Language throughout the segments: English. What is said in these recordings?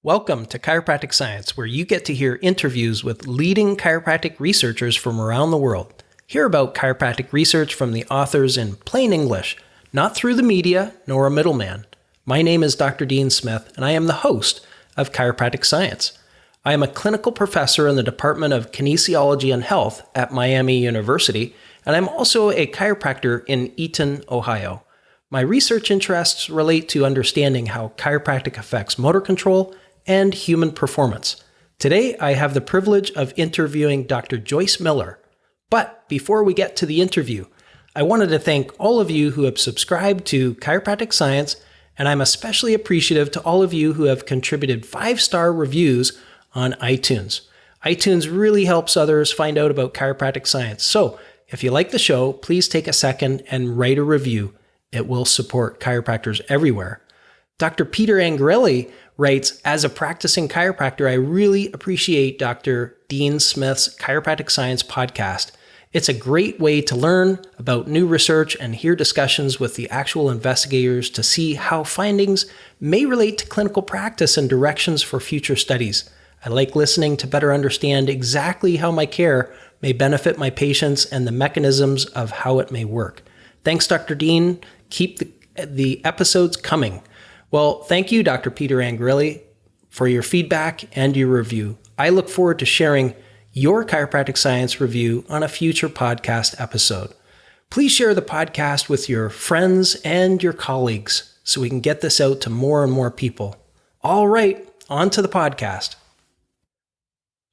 Welcome to Chiropractic Science, where you get to hear interviews with leading chiropractic researchers from around the world. Hear about chiropractic research from the authors in plain English, not through the media nor a middleman. My name is Dr. Dean Smith, and I am the host of Chiropractic Science. I am a clinical professor in the Department of Kinesiology and Health at Miami University, and I'm also a chiropractor in Eaton, Ohio. My research interests relate to understanding how chiropractic affects motor control and human performance. Today, I have the privilege of interviewing Dr. Joyce Miller. But before we get to the interview, I wanted to thank all of you who have subscribed to Chiropractic Science, and I'm especially appreciative to all of you who have contributed 5-star reviews on iTunes. iTunes really helps others find out about chiropractic science. So if you like the show, please take a second and write a review. It will support chiropractors everywhere. Dr. Peter Angrelli writes, as a practicing chiropractor, I really appreciate Dr. Dean Smith's Chiropractic Science podcast. It's a great way to learn about new research and hear discussions with the actual investigators to see how findings may relate to clinical practice and directions for future studies. I like listening to better understand exactly how my care may benefit my patients and the mechanisms of how it may work. Thanks, Dr. Dean. Keep the episodes coming. Well, thank you, Dr. Peter Angrelli, for your feedback and your review. I look forward to sharing your chiropractic science review on a future podcast episode. Please share the podcast with your friends and your colleagues so we can get this out to more and more people. All right, on to the podcast.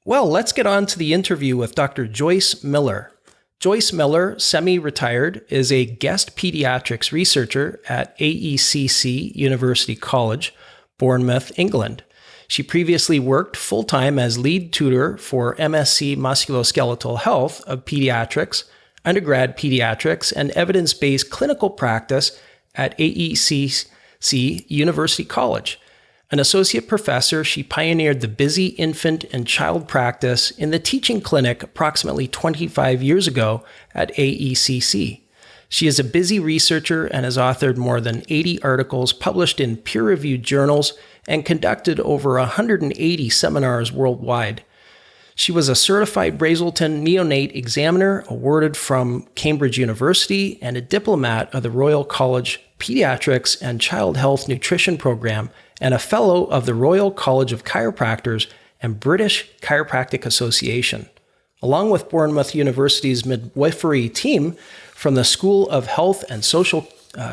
Well, let's get on to the interview with Dr. Joyce Miller. Joyce Miller, semi-retired, is a guest pediatrics researcher at AECC University College, Bournemouth, England. She previously worked full-time as lead tutor for MSc Musculoskeletal Health of Pediatrics, undergrad pediatrics, and evidence-based clinical practice at AECC University College. An associate professor, she pioneered the busy infant and child practice in the teaching clinic approximately 25 years ago at AECC. She is a busy researcher and has authored more than 80 articles published in peer-reviewed journals and conducted over 180 seminars worldwide. She was a certified Brazelton neonate examiner awarded from Cambridge University and a diplomat of the Royal College Pediatrics and Child Health Nutrition Program and a fellow of the Royal College of Chiropractors and British Chiropractic Association. Along with Bournemouth University's Midwifery team from the School of Health and Social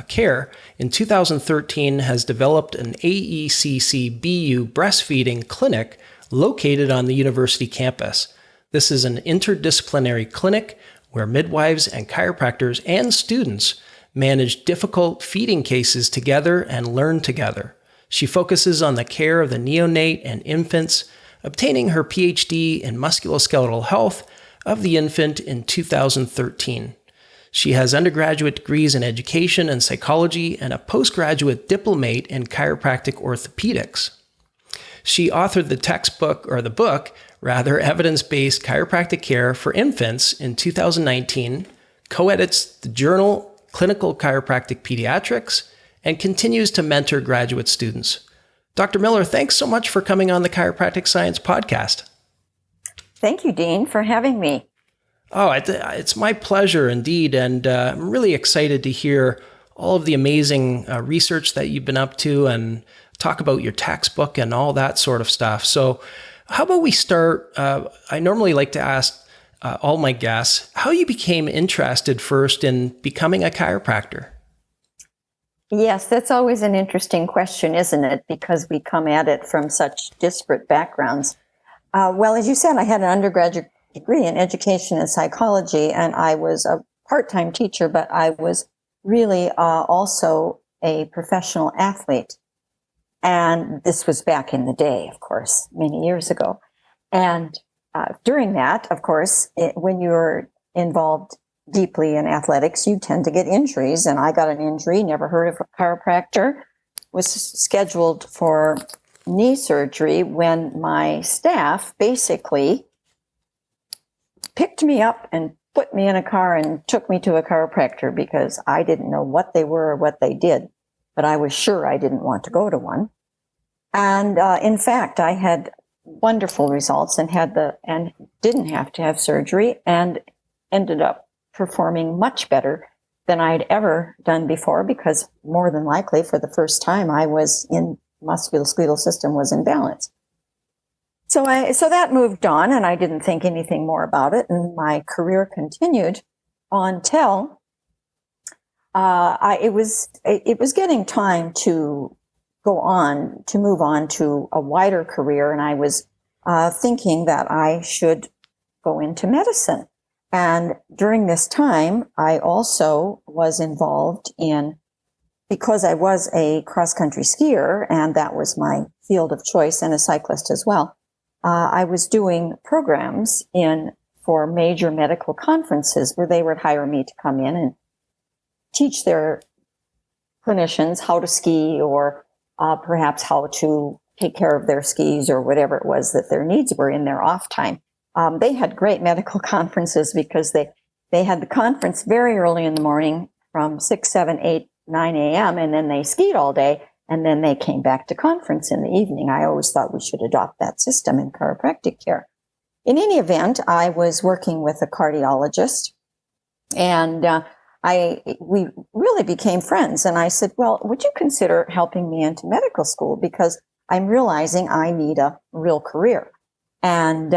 Care, in 2013 has developed an AECC BU breastfeeding clinic located on the university campus. This is an interdisciplinary clinic where midwives and chiropractors and students manage difficult feeding cases together and learn together. She focuses on the care of the neonate and infants, obtaining her PhD in musculoskeletal health of the infant in 2013. She has undergraduate degrees in education and psychology and a postgraduate diplomate in chiropractic orthopedics. She authored the book, Evidence-Based Chiropractic Care for Infants in 2019, co-edits the journal Clinical Chiropractic Pediatrics, and continues to mentor graduate students. Dr. Miller, thanks so much for coming on the Chiropractic Science podcast. Thank you, Dean, for having me. Oh, it's my pleasure indeed, and I'm really excited to hear all of the amazing research that you've been up to and talk about your textbook and all that sort of stuff. So how about we start, I normally like to ask all my guests how you became interested first in becoming a chiropractor. Yes, that's always an interesting question, isn't it? Because we come at it from such disparate backgrounds. Well, as you said, I had an undergraduate degree in education and psychology, and I was a part-time teacher, but I was really also a professional athlete. And this was back in the day, of course, many years ago. And during that, of course, when you're involved deeply in athletics, you tend to get injuries. And I got an injury, never heard of a chiropractor, was scheduled for knee surgery when my staff basically picked me up and put me in a car and took me to a chiropractor because I didn't know what they were or what they did, but I was sure I didn't want to go to one. And in fact, I had wonderful results and didn't have to have surgery and ended up performing much better than I'd ever done before, because more than likely for the first time my musculoskeletal system was in balance. So that moved on, and I didn't think anything more about it, and my career continued until it was getting time to move on to a wider career, and I was thinking that I should go into medicine. And during this time, I also was involved because I was a cross-country skier, and that was my field of choice, and a cyclist as well. I was doing programs for major medical conferences where they would hire me to come in and teach their clinicians how to ski, or perhaps how to take care of their skis, or whatever it was that their needs were in their off time. They had great medical conferences because they had the conference very early in the morning from 6, 7, 8, 9 a.m. and then they skied all day, and then they came back to conference in the evening. I always thought we should adopt that system in chiropractic care. In any event, I was working with a cardiologist, and we really became friends. And I said, well, would you consider helping me into medical school? Because I'm realizing I need a real career. And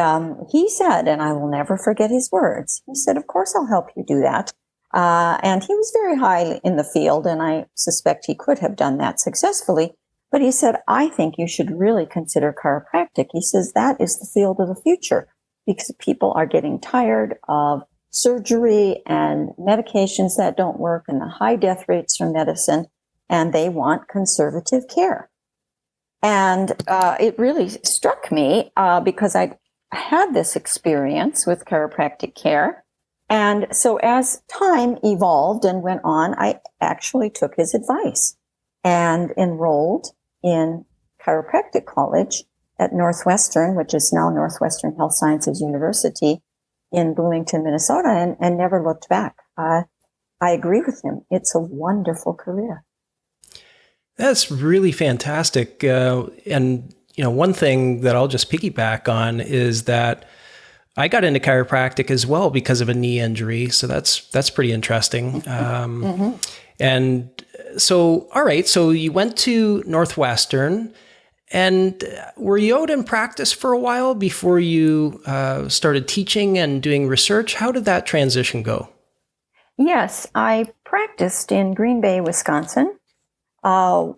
he said, and I will never forget his words, he said, of course I'll help you do that. And he was very high in the field, and I suspect he could have done that successfully. But he said, I think you should really consider chiropractic. He says that is the field of the future, because people are getting tired of surgery and medications that don't work and the high death rates from medicine, and they want conservative care. And it really struck me because I had this experience with chiropractic care. And so as time evolved and went on, I actually took his advice and enrolled in chiropractic college at Northwestern, which is now Northwestern Health Sciences University in Bloomington, Minnesota, and never looked back. I agree with him. It's a wonderful career. That's really fantastic. And, one thing that I'll just piggyback on is that I got into chiropractic as well because of a knee injury. So that's pretty interesting. And so, all right. So you went to Northwestern, and were you out in practice for a while before you started teaching and doing research? How did that transition go? Yes, I practiced in Green Bay, Wisconsin. A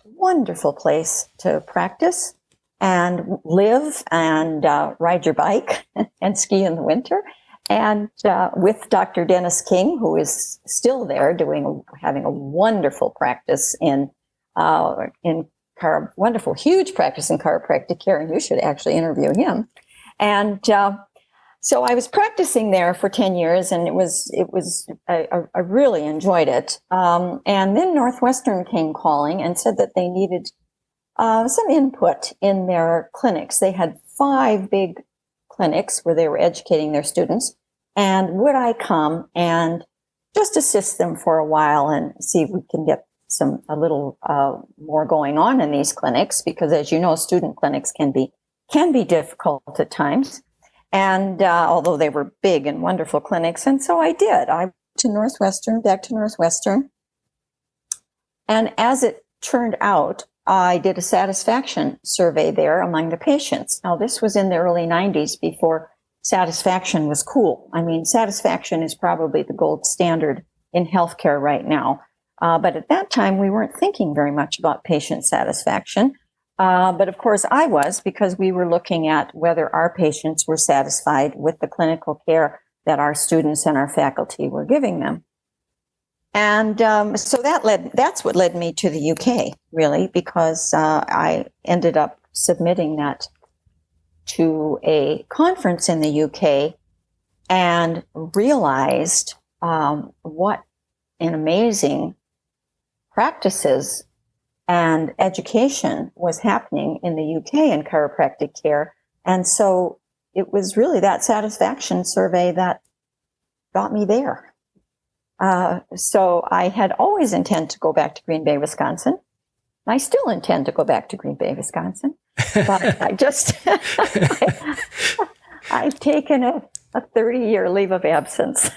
wonderful place to practice and live and ride your bike and ski in the winter. And with Dr. Dennis King, who is still there having a wonderful practice wonderful, huge practice in chiropractic care, and you should actually interview him. And so I was practicing there for 10 years, and I really enjoyed it. And then Northwestern came calling and said that they needed some input in their clinics. They had 5 big clinics where they were educating their students. And would I come and just assist them for a while and see if we can get a little more going on in these clinics? Because as you know, student clinics can be difficult at times. And although they were big and wonderful clinics. And so I did. I went back to Northwestern. And as it turned out, I did a satisfaction survey there among the patients. Now, this was in the early 90s, before satisfaction was cool. I mean, satisfaction is probably the gold standard in healthcare right now. But at that time, we weren't thinking very much about patient satisfaction. But of course I was, because we were looking at whether our patients were satisfied with the clinical care that our students and our faculty were giving them. And so that's what led me to the UK, really, because I ended up submitting that to a conference in the UK and realized what an amazing practices and education was happening in the UK in chiropractic care. And so it was really that satisfaction survey that got me there. So I had always intended to go back to Green Bay, Wisconsin. I still intend to go back to Green Bay, Wisconsin, but I just, I've taken a 30-year leave of absence.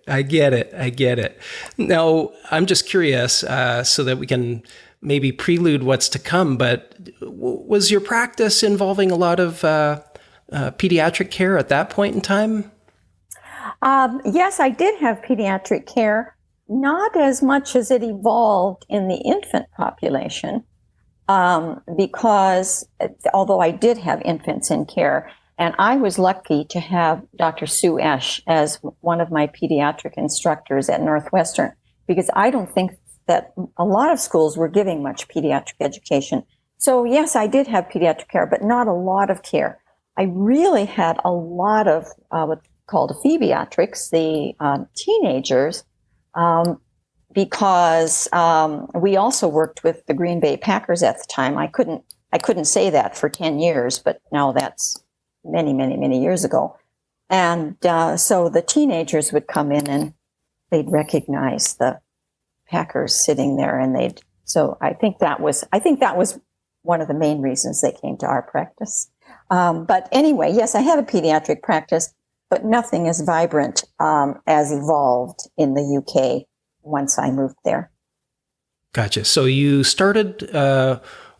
I get it. I get it. Now, I'm just curious, so that we can maybe prelude what's to come, but was your practice involving a lot of pediatric care at that point in time? Yes, I did have pediatric care, not as much as it evolved in the infant population, because although I did have infants in care, and I was lucky to have Dr. Sue Esch as one of my pediatric instructors at Northwestern, because I don't think that a lot of schools were giving much pediatric education. So yes, I did have pediatric care, but not a lot of care. I really had a lot of what's called phoebiatrics, the teenagers, because we also worked with the Green Bay Packers at the time. I couldn't say that for 10 years, but now that's many, many, many years ago. And so the teenagers would come in and they'd recognize the Packers sitting there, and so I think that was one of the main reasons they came to our practice. But anyway, yes, I had a pediatric practice, but nothing as vibrant as evolved in the UK once I moved there. Gotcha. So you started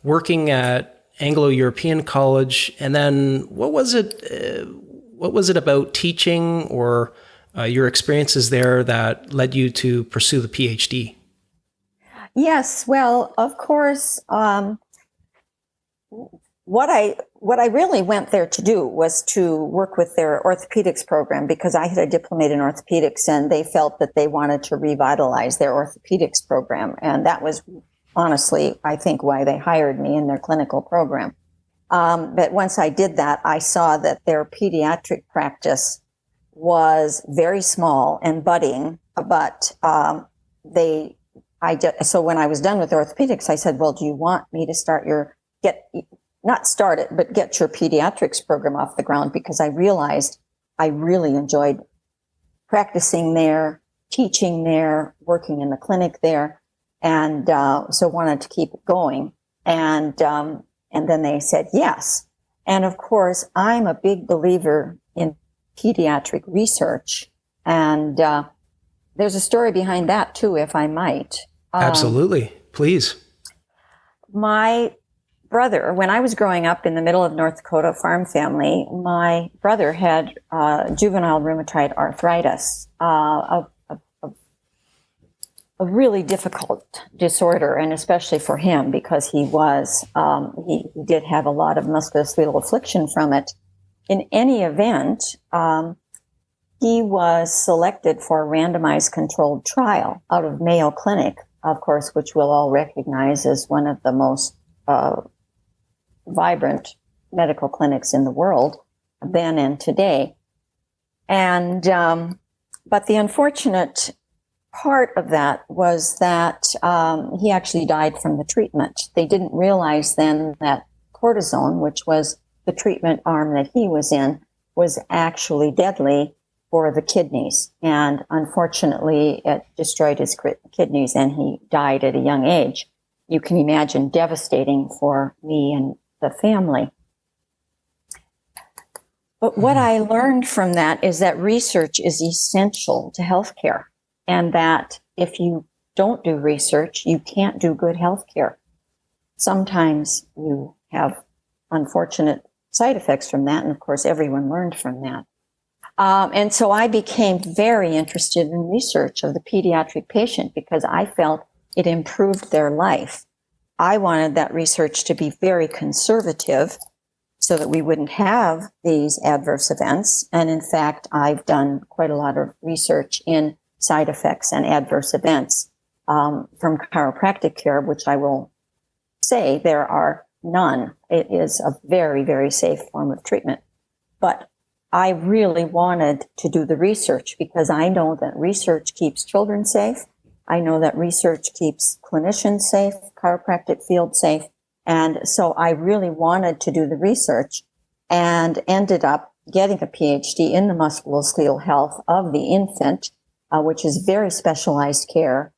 working at Anglo-European College, and then what was it about teaching or your experiences there that led you to pursue the PhD? Yes, well, of course, what I really went there to do was to work with their orthopedics program, because I had a diplomate in orthopedics, and they felt that they wanted to revitalize their orthopedics program, and that was honestly, I think, why they hired me in their clinical program. But once I did that, I saw that their pediatric practice was very small and budding, but so when I was done with orthopedics, I said, well, do you want me to get your pediatrics program off the ground? Because I realized I really enjoyed practicing there, teaching there, working in the clinic there. And so wanted to keep it going. And then they said yes. And of course, I'm a big believer in pediatric research. And there's a story behind that too, if I might. Absolutely. Please. My brother, when I was growing up in the middle of North Dakota farm family, my brother had juvenile rheumatoid arthritis, a really difficult disorder, and especially for him, because he did have a lot of musculoskeletal affliction from it. In any event, he was selected for a randomized controlled trial out of Mayo Clinic, of course, which we'll all recognize as one of the most vibrant medical clinics in the world, then and today. And but the unfortunate part of that was that he actually died from the treatment. They didn't realize then that cortisone, which was the treatment arm that he was in, was actually deadly for the kidneys. And unfortunately, it destroyed his kidneys and he died at a young age. You can imagine devastating for me and the family. But what I learned from that is that research is essential to healthcare, and that if you don't do research, you can't do good healthcare. Sometimes you have unfortunate side effects from that, and of course, everyone learned from that. And so I became very interested in research of the pediatric patient because I felt it improved their life. I wanted that research to be very conservative so that we wouldn't have these adverse events. And in fact, I've done quite a lot of research in side effects and adverse events from chiropractic care, which I will say there are none. It is a very, very safe form of treatment. But I really wanted to do the research because I know that research keeps children safe. I know that research keeps clinicians safe, chiropractic field safe. And so I really wanted to do the research and ended up getting a PhD in the musculoskeletal health of the infant, which is very specialized care.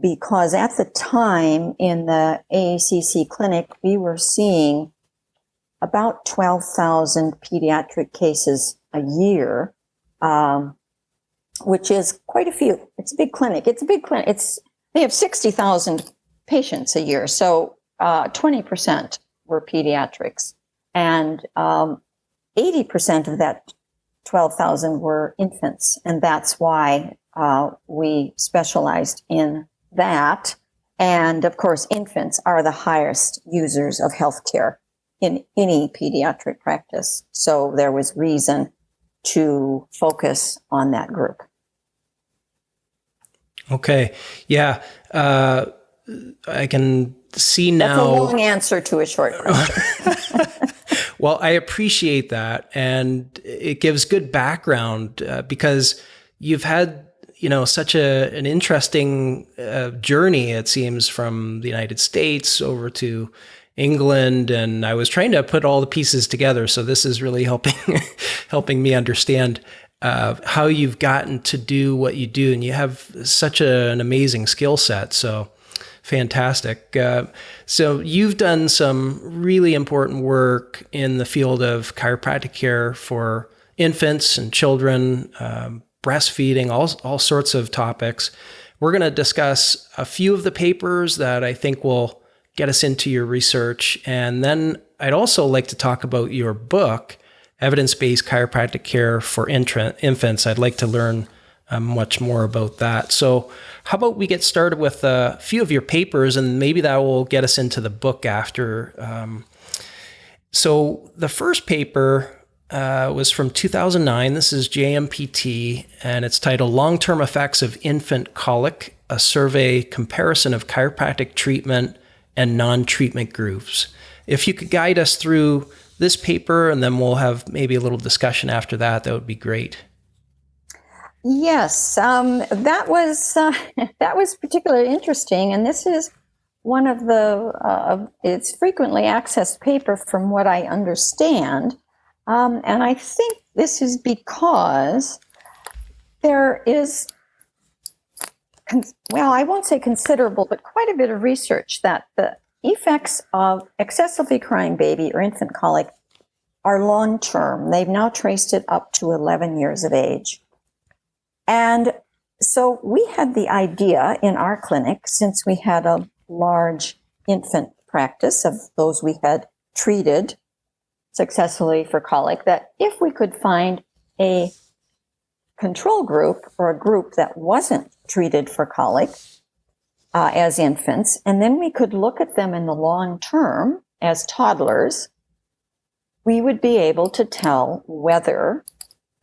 because at the time in the AACC clinic, we were seeing about 12,000 pediatric cases a year, which is quite a few. It's a big clinic. They have 60,000 patients a year, so 20% were pediatrics, and 80% of that 12,000 were infants, and that's why we specialized in that. And of course, infants are the highest users of healthcare in any pediatric practice, so there was reason to focus on that group. Okay, yeah, I can see now. That's a long answer to a short question. Well, I appreciate that, and it gives good background because you've had, such an interesting journey. It seems from the United States over to England, and I was trying to put all the pieces together. So this is really helping me understand how you've gotten to do what you do, and you have such an amazing skill set. So fantastic. So you've done some really important work in the field of chiropractic care for infants and children, breastfeeding, all sorts of topics. We're going to discuss a few of the papers that I think will get us into your research. And then I'd also like to talk about your book, Evidence-Based Chiropractic Care for Infants. I'd like to learn much more about that. So how about we get started with a few of your papers, and maybe that will get us into the book after. So the first paper was from 2009. This is JMPT, and it's titled Long-Term Effects of Infant Colic, a Survey Comparison of Chiropractic Treatment and Non-Treatment Groups. If you could guide us through this paper, and then we'll have maybe a little discussion after that, that would be great. Yes, that was particularly interesting, and this is one of the it's frequently accessed paper from what I understand, and I think this is because there is, I won't say considerable, but quite a bit of research that the effects of excessively crying baby or infant colic are long-term. They've now traced it up to 11 years of age. And so we had the idea in our clinic, since we had a large infant practice of those we had treated successfully for colic, that if we could find a control group or a group that wasn't treated for colic as infants, and then we could look at them in the long term as toddlers, we would be able to tell whether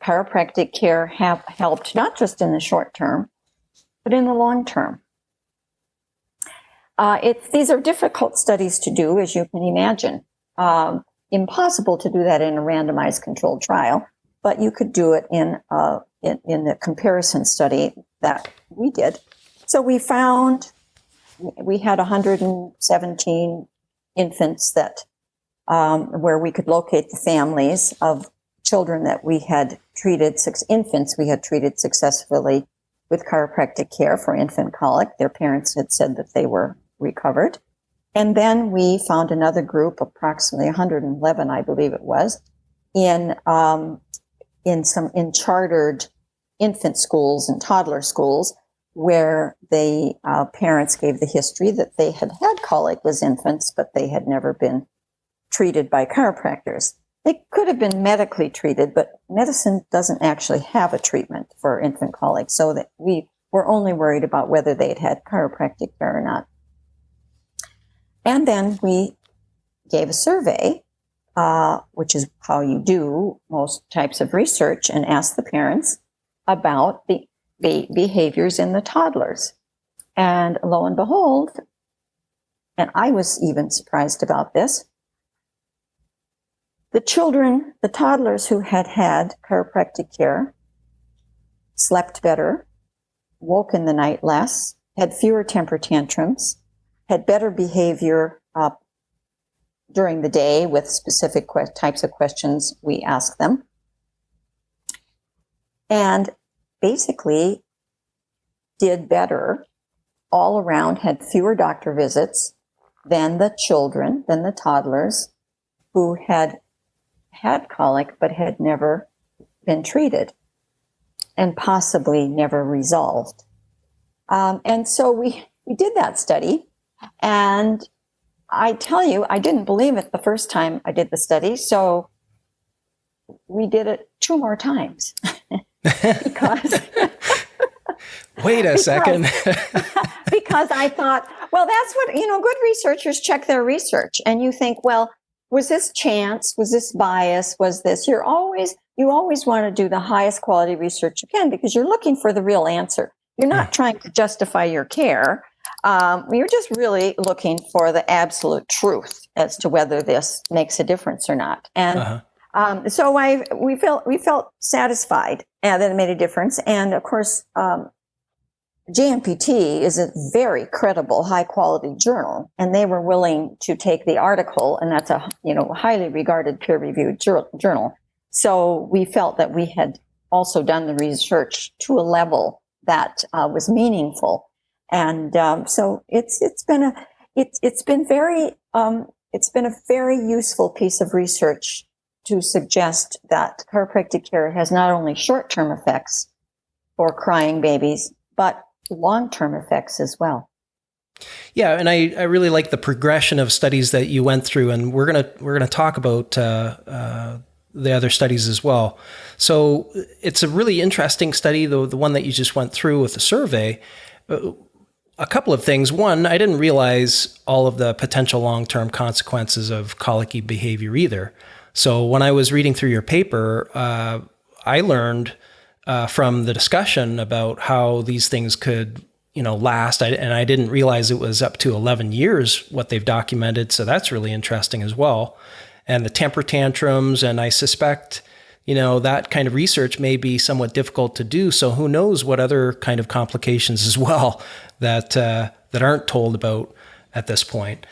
chiropractic care have helped, not just in the short term, but in the long term. These are difficult studies to do, as you can imagine. Impossible to do that in a randomized controlled trial, but you could do it in the comparison study that we did. So we found we had 117 infants that where we could locate the families of children that we had treated, infants we had treated successfully with chiropractic care for infant colic. Their parents had said that they were recovered. And then we found another group, approximately 111, I believe it was, in chartered infant schools and toddler schools, where the parents gave the history that they had had colic as infants, but they had never been treated by chiropractors. They could have been medically treated, but medicine doesn't actually have a treatment for infant colic, so that we were only worried about whether they had chiropractic care or not. And then we gave a survey, which is how you do most types of research, and asked the parents about the behaviors in the toddlers. And lo and behold, and I was even surprised about this, the toddlers who had had chiropractic care slept better, woke in the night less, had fewer temper tantrums, had better behavior during the day with specific types of questions we asked them, and basically did better all around had fewer doctor visits than the children, than the toddlers who had colic but had never been treated and possibly never resolved. And so we did that study, and I tell you, I didn't believe it the first time I did the study, so we did it 2 more times. because Wait a second. because I thought, well, that's what, good researchers check their research. And you think, well, was this chance? Was this bias? Was this, you always want to do the highest quality research you can because you're looking for the real answer. You're not trying to justify your care. You're just really looking for the absolute truth as to whether this makes a difference or not. And so we felt satisfied that it made a difference. And of course, JMPT is a very credible, high quality journal, and they were willing to take the article, and that's a highly regarded peer reviewed journal. So we felt that we had also done the research to a level that was meaningful, and so it's been a very useful piece of research to suggest that chiropractic care has not only short-term effects for crying babies, but long-term effects as well. Yeah, and I really like the progression of studies that you went through, and we're gonna talk about the other studies as well. So it's a really interesting study, the one that you just went through with the survey. A couple of things. One, I didn't realize all of the potential long-term consequences of colicky behavior either. So when I was reading through your paper, I learned from the discussion about how these things could, last. And I didn't realize it was up to 11 years what they've documented. So that's really interesting as well. And the temper tantrums, and I suspect, that kind of research may be somewhat difficult to do. So who knows what other kind of complications as well that aren't told about at this point.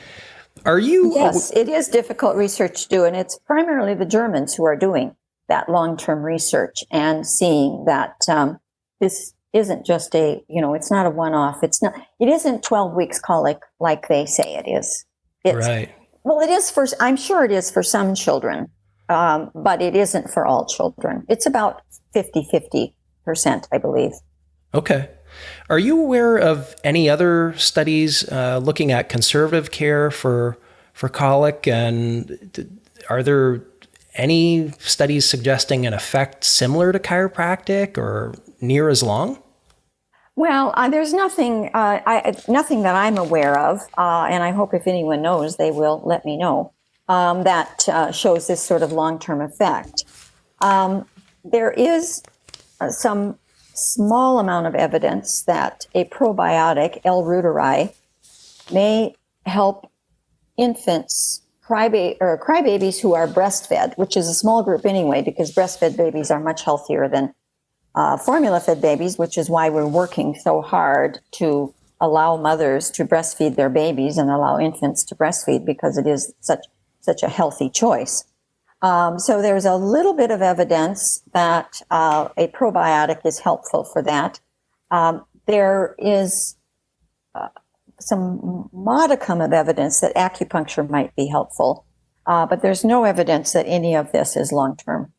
Are you? Yes, it is difficult research to do, and it's primarily the Germans who are doing that long-term research and seeing that this isn't just it's not a one-off. It isn't 12 weeks colic like they say it is. Right. Well, it is I'm sure it is for some children, but it isn't for all children. It's about 50%, I believe. Okay. Are you aware of any other studies looking at conservative care for colic? And are there any studies suggesting an effect similar to chiropractic or near as long? Well, there's nothing that I'm aware of, and I hope if anyone knows, they will let me know, that shows this sort of long-term effect. There is some small amount of evidence that a probiotic, L. reuteri, may help infants, crybabies who are breastfed, which is a small group anyway, because breastfed babies are much healthier than formula-fed babies, which is why we're working so hard to allow mothers to breastfeed their babies and allow infants to breastfeed, because it is such a healthy choice. So there's a little bit of evidence that a probiotic is helpful for that. There is some modicum of evidence that acupuncture might be helpful, but there's no evidence that any of this is long-term.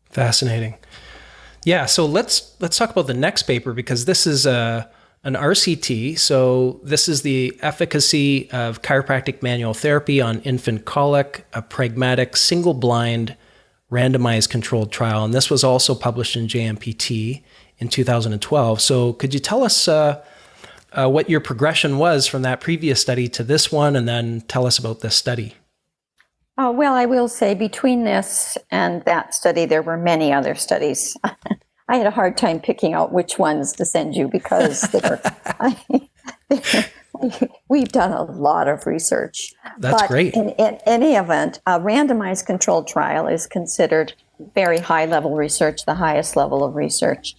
Fascinating. Yeah, so let's talk about the next paper, because this is an RCT. So this is the efficacy of chiropractic manual therapy on infant colic, a pragmatic, single-blind, randomized controlled trial. And this was also published in JMPT in 2012. So could you tell us what your progression was from that previous study to this one, and then tell us about this study? Well, I will say between this and that study, there were many other studies. I had a hard time picking out which ones to send you, because we've done a lot of research. That's great. In any event, a randomized controlled trial is considered very high level research, the highest level of research,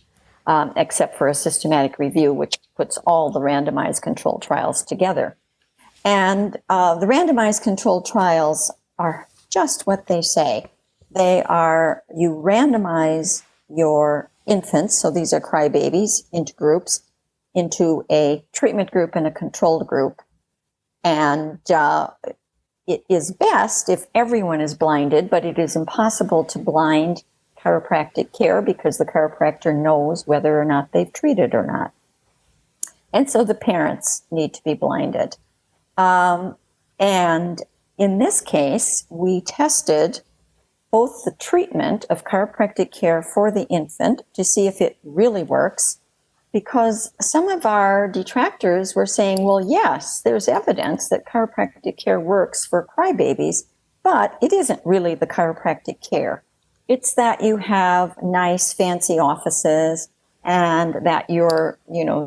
except for a systematic review, which puts all the randomized controlled trials together. And the randomized controlled trials are just what they say. They are, you randomize your infants, so these are crybabies, into groups, into a treatment group and a controlled group. And it is best if everyone is blinded, but it is impossible to blind chiropractic care because the chiropractor knows whether or not they've treated or not. And so the parents need to be blinded. And in this case, we tested both the treatment of chiropractic care for the infant to see if it really works, because some of our detractors were saying, well, yes, there's evidence that chiropractic care works for crybabies, but it isn't really the chiropractic care. It's that you have nice, fancy offices and that you're,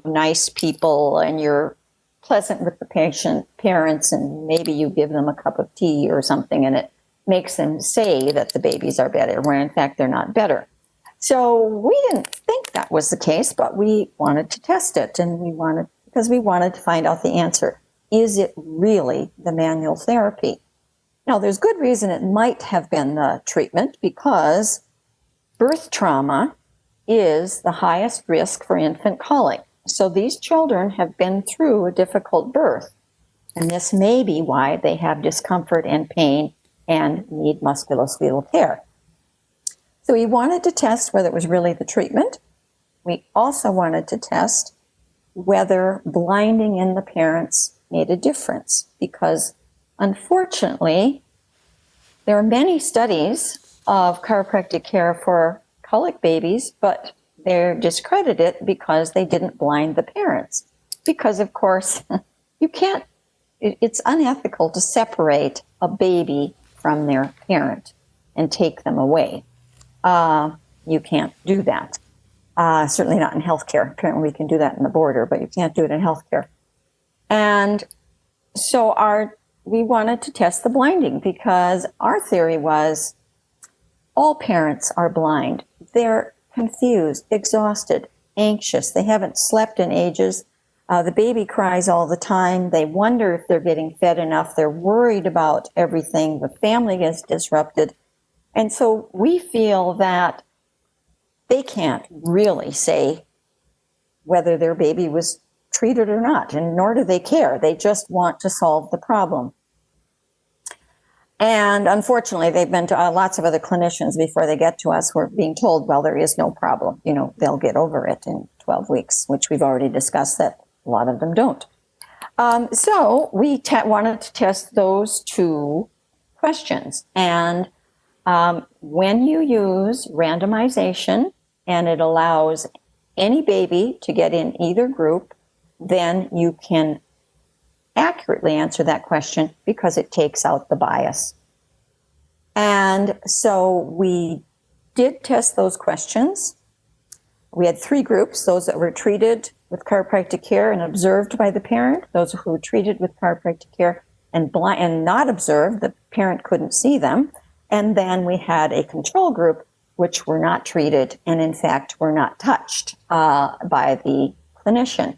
nice people and you're pleasant with the parents, and maybe you give them a cup of tea or something and it makes them say that the babies are better, when in fact they're not better. So we didn't think that was the case, but we wanted to test it, and because we wanted to find out the answer. Is it really the manual therapy? Now, there's good reason it might have been the treatment, because birth trauma is the highest risk for infant colic. So these children have been through a difficult birth, and this may be why they have discomfort and pain and need musculoskeletal care. So we wanted to test whether it was really the treatment. We also wanted to test whether blinding in the parents made a difference, because unfortunately, there are many studies of chiropractic care for colic babies, but they're discredited because they didn't blind the parents. Because, of course, it's unethical to separate a baby from their parent and take them away. You can't do that. Certainly not in healthcare. Apparently we can do that in the border, but you can't do it in healthcare. And so we wanted to test the blinding, because our theory was all parents are blind. They're confused, exhausted, anxious. They haven't slept in ages. The baby cries all the time. They wonder if they're getting fed enough. They're worried about everything. The family is disrupted. And so we feel that they can't really say whether their baby was treated or not, and nor do they care. They just want to solve the problem. And unfortunately, they've been to lots of other clinicians before they get to us. We're being told, well, there is no problem. They'll get over it in 12 weeks, which we've already discussed that a lot of them don't. So we wanted to test those two questions. And when you use randomization and it allows any baby to get in either group, then you can accurately answer that question because it takes out the bias. And so we did test those questions. We had 3 groups: those that were treated with chiropractic care and observed by the parent, those who were treated with chiropractic care and not observed, the parent couldn't see them. And then we had a control group which were not treated and in fact were not touched by the clinician.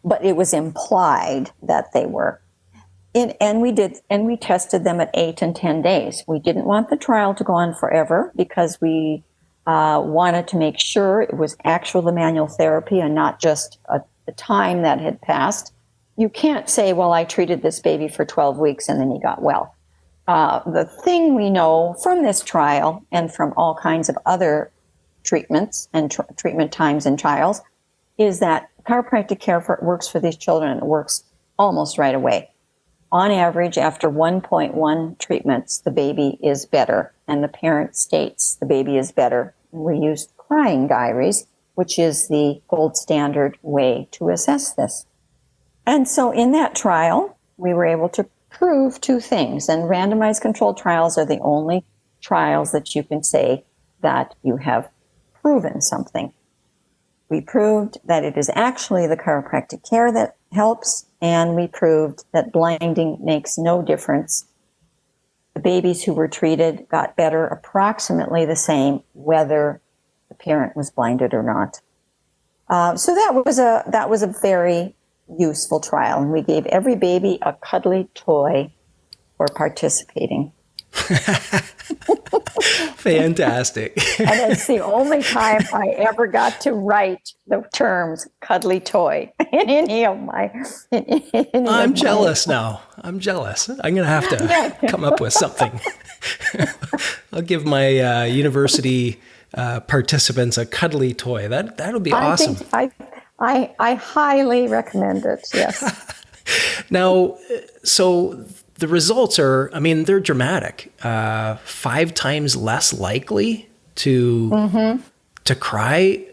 But it was implied that they were. And we tested them at 8 and 10 days. We didn't want the trial to go on forever because we wanted to make sure it was actual manual therapy and not just the time that had passed. You can't say, well, I treated this baby for 12 weeks and then he got well. The thing we know from this trial and from all kinds of other treatments and treatment times and trials is that chiropractic care works for these children, and it works almost right away. On average, after 1.1 treatments, the baby is better, and the parent states the baby is better. We used crying diaries, which is the gold standard way to assess this. And so in that trial, we were able to prove 2 things, and randomized controlled trials are the only trials that you can say that you have proven something. We proved that it is actually the chiropractic care that helps, and we proved that blinding makes no difference. The babies who were treated got better approximately the same whether the parent was blinded or not. So that was a very useful trial, and we gave every baby a cuddly toy for participating. Fantastic. And it's the only time I ever got to write the terms cuddly toy in any of my. I'm jealous now. I'm jealous. I'm going to have to come up with something. I'll give my university participants a cuddly toy. That'll be awesome. I highly recommend it. Yes. Now, so the results are, I mean, they're dramatic. 5 times less likely to cry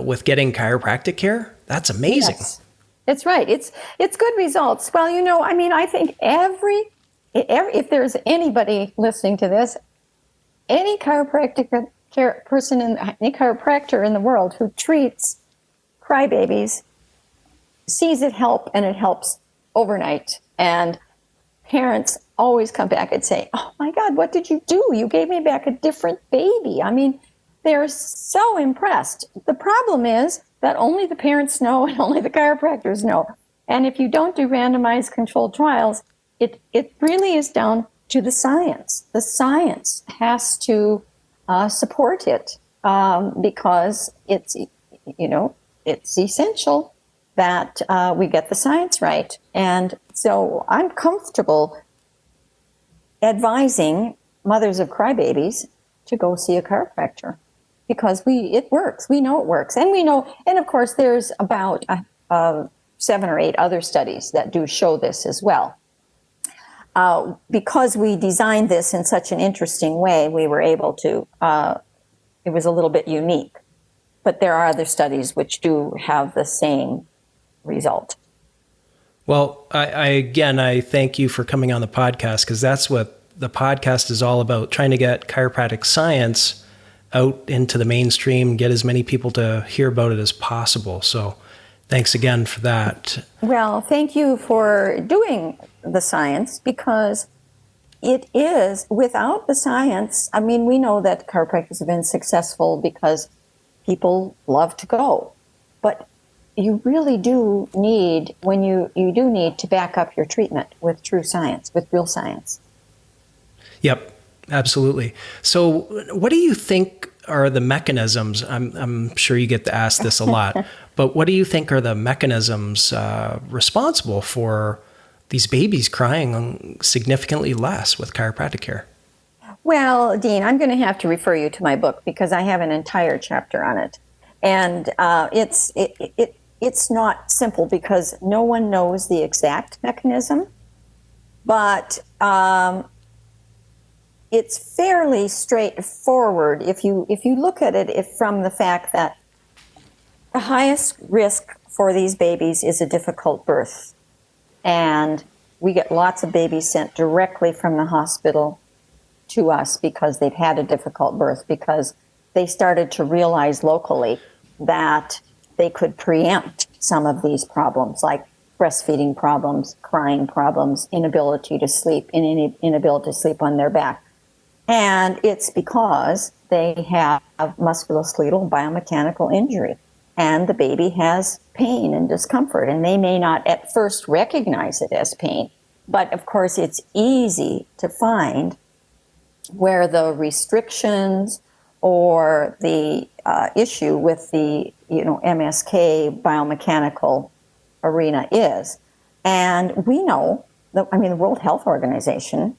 with getting chiropractic care. That's amazing. Yes. It's right. It's good results. Well, you know, I mean, I think every if there's anybody listening to this, any chiropractic person any chiropractor in the world who treats crybabies sees it help, and it helps overnight. And parents always come back and say, "Oh my God, what did you do? You gave me back a different baby." I mean, they're so impressed. The problem is that only the parents know and only the chiropractors know. And if you don't do randomized controlled trials, it really is down to the science. The science has to support it because it's essential that we get the science right. And so I'm comfortable advising mothers of crybabies to go see a chiropractor because it works. We know it works. And we know, and of course, there's about 7 or 8 other studies that do show this as well. Because we designed this in such an interesting way, we were able to, it was a little bit unique. But there are other studies which do have the same result. Well, I thank you for coming on the podcast, because that's what the podcast is all about, trying to get chiropractic science out into the mainstream, get as many people to hear about it as possible. So thanks again for that. Well, thank you for doing the science, because it is, without the science, I mean, we know that chiropractors have been successful because people love to go. But you really do need, you do need to back up your treatment with true science, with real science. Yep, absolutely. So what do you think are the mechanisms? I'm sure you get to ask this a lot, but what do you think are the mechanisms responsible for these babies crying significantly less with chiropractic care? Well, Dean, I'm going to have to refer you to my book because I have an entire chapter on it. And it's not simple because no one knows the exact mechanism, but it's fairly straightforward if you look at it from the fact that the highest risk for these babies is a difficult birth. And we get lots of babies sent directly from the hospital to us because they've had a difficult birth, because they started to realize locally that they could preempt some of these problems, like breastfeeding problems, crying problems, inability to sleep, inability to sleep on their back. And it's because they have musculoskeletal biomechanical injury, and the baby has pain and discomfort, and they may not at first recognize it as pain. But of course, it's easy to find where the restrictions or the issue with the MSK biomechanical arena is. And we know that, the World Health Organization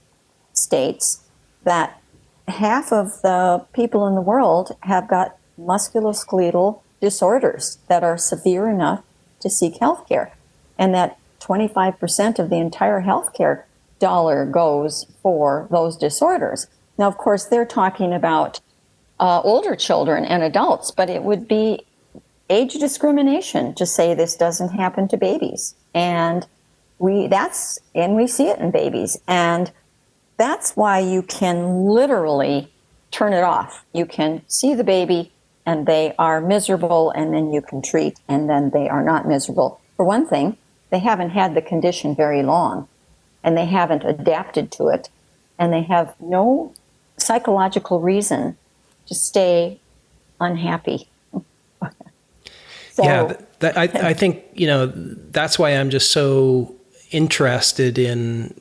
states that half of the people in the world have got musculoskeletal disorders that are severe enough to seek health care, and that 25% of the entire healthcare dollar goes for those disorders. Now, of course, they're talking about older children and adults, but it would be age discrimination to say this doesn't happen to babies. And we see it in babies. And that's why you can literally turn it off. You can see the baby and they are miserable, and then you can treat, and then they are not miserable. For one thing, they haven't had the condition very long, and they haven't adapted to it, and they have no psychological reason to stay unhappy. I think that's why I'm just so interested in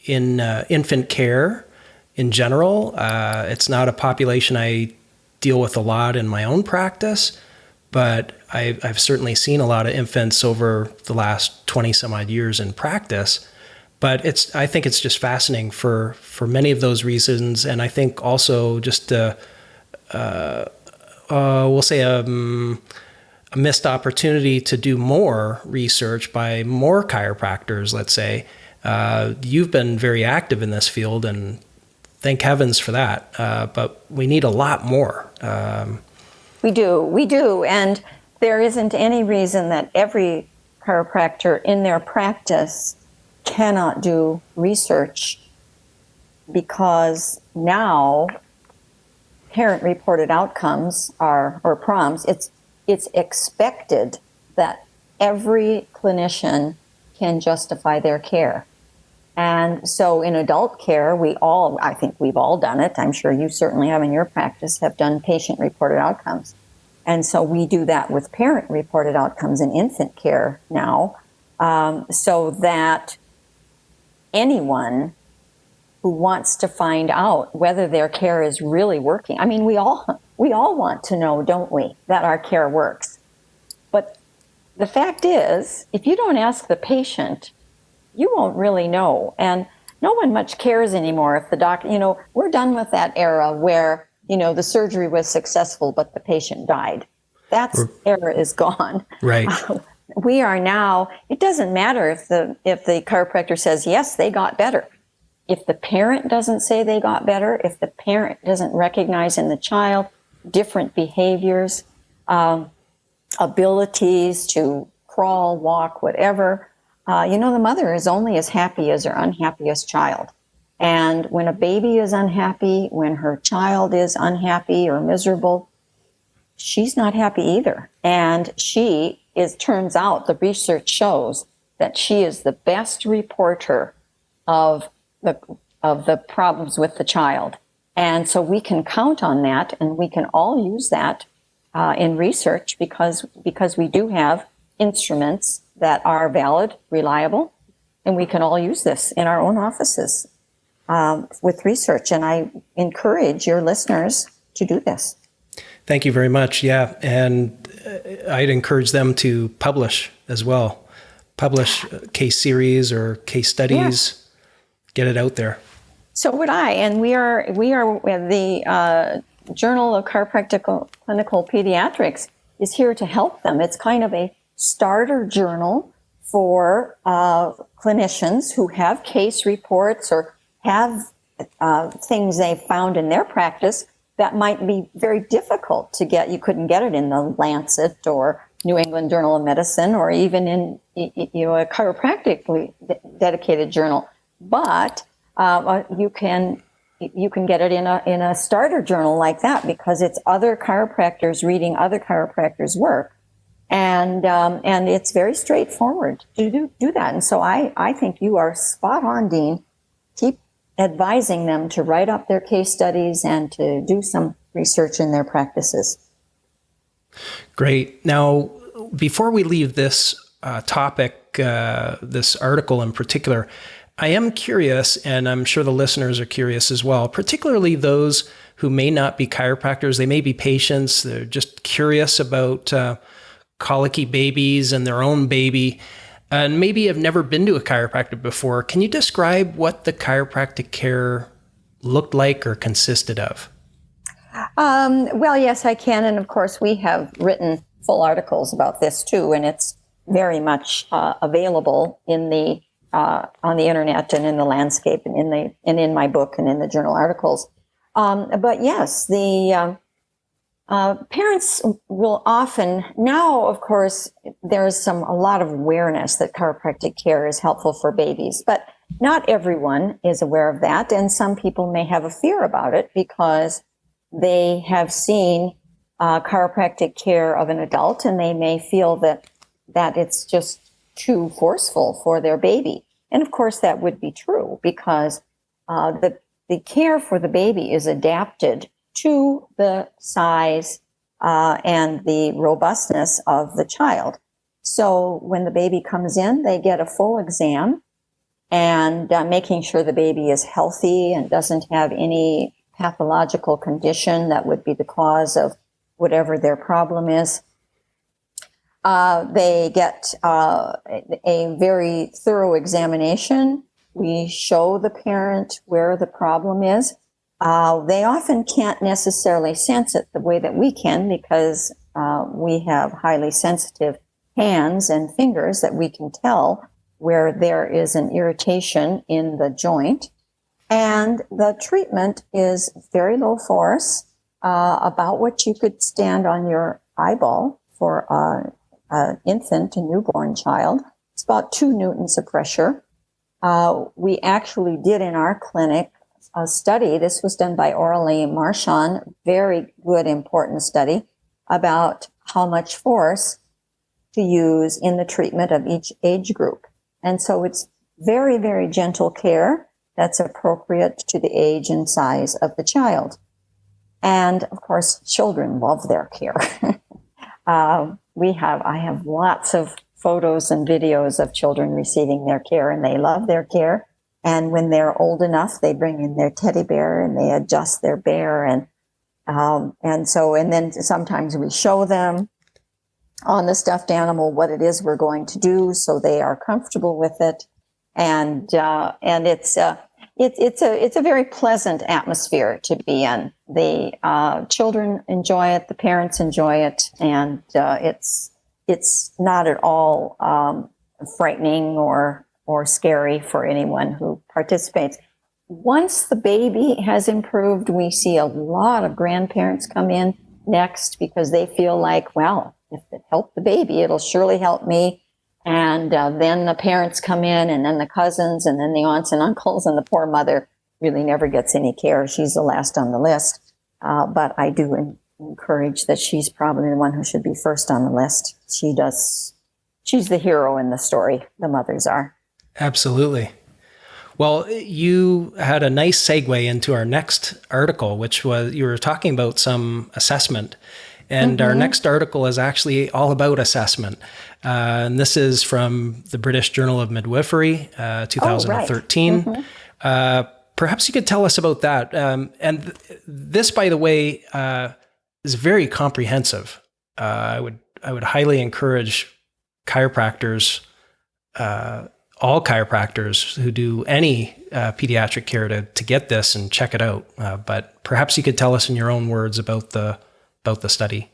infant care in general. It's not a population I deal with a lot in my own practice, but I've certainly seen a lot of infants over the last 20 some odd years in practice. But I think it's just fascinating for many of those reasons. And I think also just we'll say a missed opportunity to do more research by more chiropractors, let's say. You've been very active in this field, and thank heavens for that. But we need a lot more. We do. And there isn't any reason that every chiropractor in their practice cannot do research, because now parent-reported outcomes or PROMs, it's expected that every clinician can justify their care. And so in adult care, I think we've all done it. I'm sure you certainly have in your practice, have done patient-reported outcomes. And so we do that with parent-reported outcomes in infant care now, so that anyone who wants to find out whether their care is really working. I mean, we all want to know, don't we, that our care works. But the fact is, if you don't ask the patient, you won't really know. And no one much cares anymore if the doctor, we're done with that era where, the surgery was successful, but the patient died. That era is gone. Right. We are now, it doesn't matter if the chiropractor says, yes, they got better. If the parent doesn't say they got better, if the parent doesn't recognize in the child different behaviors, abilities to crawl, walk, whatever, the mother is only as happy as her unhappiest child. And when a baby is unhappy, when her child is unhappy or miserable, she's not happy either. And turns out the research shows that she is the best reporter of the problems with the child. And so we can count on that, and we can all use that in research because we do have instruments that are valid, reliable, and we can all use this in our own offices with research. And I encourage your listeners to do this. Thank you very much. Yeah. And I'd encourage them to publish as well. Publish case series or case studies. Yeah. Get it out there. So would I. And we are the Journal of Chiropractic Clinical Pediatrics is here to help them. It's kind of a starter journal for clinicians who have case reports or have things they found in their practice that might be very difficult to get. You couldn't get it in the Lancet or New England Journal of Medicine or even in a chiropractically dedicated journal. But you can get it in a starter journal like that, because it's other chiropractors reading other chiropractors' work, and it's very straightforward to do that. And so I think you are spot on, Dean. Keep advising them to write up their case studies and to do some research in their practices. Great. Now, before we leave this topic, this article in particular, I am curious, and I'm sure the listeners are curious as well, particularly those who may not be chiropractors. They may be patients. They're just curious about colicky babies and their own baby, and maybe have never been to a chiropractor before. Can you describe what the chiropractic care looked like or consisted of? Well, yes, I can. And of course, we have written full articles about this too, and it's very much available in the on the internet and in the landscape and in my book and in the journal articles. But yes, the parents will often, now of course there's a lot of awareness that chiropractic care is helpful for babies, but not everyone is aware of that, and some people may have a fear about it because they have seen chiropractic care of an adult, and they may feel that it's just too forceful for their baby. And of course that would be true, because the care for the baby is adapted to the size and the robustness of the child. So when the baby comes in, they get a full exam, and making sure the baby is healthy and doesn't have any pathological condition that would be the cause of whatever their problem is. They get a very thorough examination. We show the parent where the problem is. They often can't necessarily sense it the way that we can, because we have highly sensitive hands and fingers that we can tell where there is an irritation in the joint. And the treatment is very low force, about what you could stand on your eyeball for an infant, a newborn child. It's about 2 newtons of pressure. We actually did in our clinic a study. This was done by Orally Marchand, very good, important study about how much force to use in the treatment of each age group. And so it's very, very gentle care that's appropriate to the age and size of the child. And of course, children love their care. I have lots of photos and videos of children receiving their care, and they love their care. And when they're old enough, they bring in their teddy bear and they adjust their bear. And then sometimes we show them on the stuffed animal what it is we're going to do, so they are comfortable with it. And it's a very pleasant atmosphere to be in. The children enjoy it, the parents enjoy it, and it's not at all frightening or scary for anyone who participates. Once the baby has improved, we see a lot of grandparents come in next, because they feel like, well, if it helped the baby, it'll surely help me. And then the parents come in, and then the cousins, and then the aunts and uncles, and the poor mother really never gets any care. She's the last on the list. But I do encourage that she's probably the one who should be first on the list. She's the hero in the story. The mothers are. Absolutely. Well, you had a nice segue into our next article, which was, you were talking about some assessment. And our next article is actually all about assessment. And this is from the British Journal of Midwifery, 2013. Oh, right. Perhaps you could tell us about that. And this, by the way, is very comprehensive. I would highly encourage chiropractors, all chiropractors who do any pediatric care to get this and check it out. But perhaps you could tell us in your own words about the study.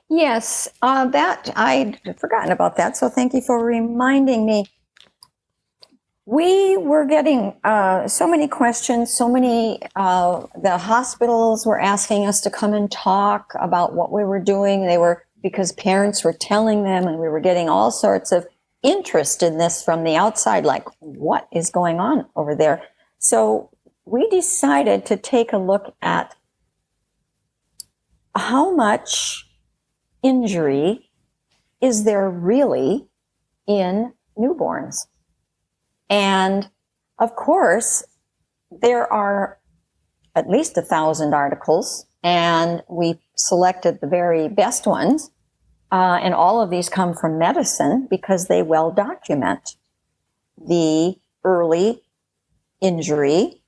Yes, that I'd forgotten about that. So thank you for reminding me. We were getting so many questions, the hospitals were asking us to come and talk about what we were doing. Because parents were telling them, and we were getting all sorts of interest in this from the outside, like, what is going on over there? So we decided to take a look at how much injury is there really in newborns? And of course, there are at least 1,000 articles, and we selected the very best ones. And all of these come from medicine, because they well document the early injury,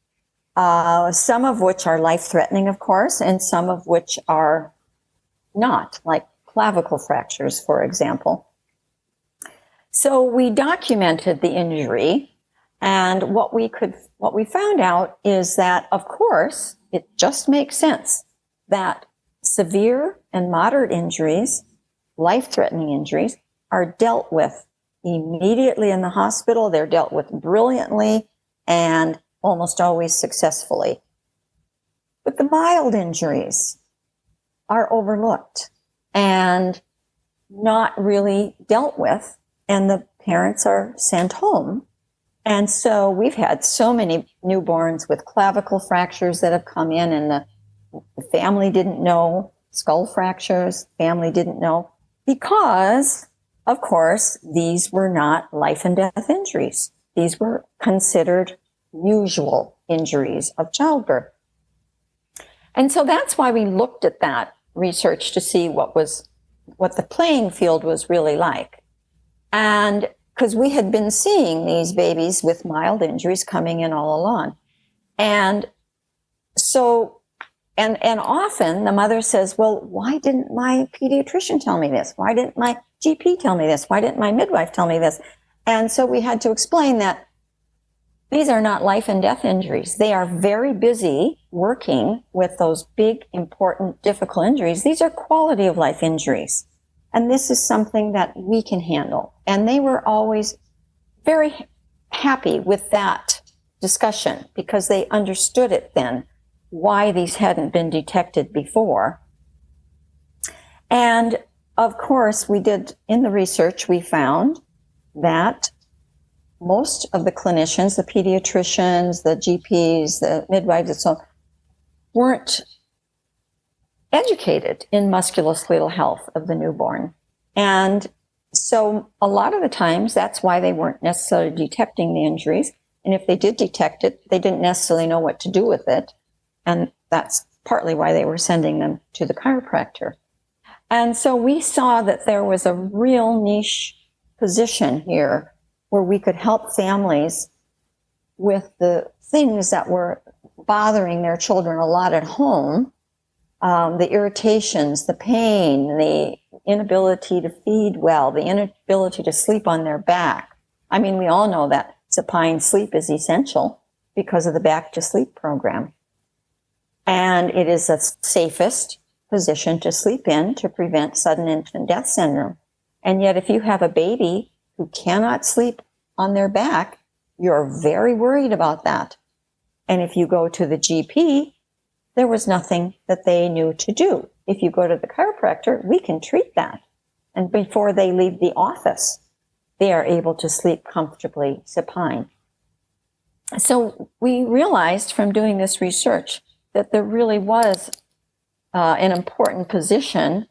some of which are life-threatening, of course, and some of which are not, like clavicle fractures, for example. So we documented the injury, and what we found out is that, of course, it just makes sense that severe and moderate injuries, life-threatening injuries, are dealt with immediately in the hospital. They're dealt with brilliantly and almost always successfully. But the mild injuries are overlooked and not really dealt with, and the parents are sent home. And so we've had so many newborns with clavicle fractures that have come in, and the family didn't know, skull fractures, family didn't know, because, of course, these were not life and death injuries. These were considered usual injuries of childbirth. And so that's why we looked at that research to see what the playing field was really like. And because we had been seeing these babies with mild injuries coming in all along. And so, and often the mother says, well, why didn't my pediatrician tell me this? Why didn't my GP tell me this? Why didn't my midwife tell me this? And so we had to explain that these are not life and death injuries. They are very busy working with those big, important, difficult injuries. These are quality of life injuries. And this is something that we can handle. And they were always very happy with that discussion because they understood it then, why these hadn't been detected before. And of course, we did, in the research, we found that most of the clinicians, the pediatricians, the GPs, the midwives, and so on, weren't educated in musculoskeletal health of the newborn. And so a lot of the times, that's why they weren't necessarily detecting the injuries. And if they did detect it, they didn't necessarily know what to do with it. And that's partly why they were sending them to the chiropractor. And so we saw that there was a real niche position here where we could help families with the things that were bothering their children a lot at home, the irritations, the pain, the inability to feed well, the inability to sleep on their back. I mean, we all know that supine sleep is essential because of the Back to Sleep program. And it is the safest position to sleep in to prevent sudden infant death syndrome. And yet, if you have a baby who cannot sleep on their back, you're very worried about that. And if you go to the GP, there was nothing that they knew to do. If you go to the chiropractor, we can treat that. And before they leave the office, they are able to sleep comfortably supine. So we realized from doing this research that there really was an important position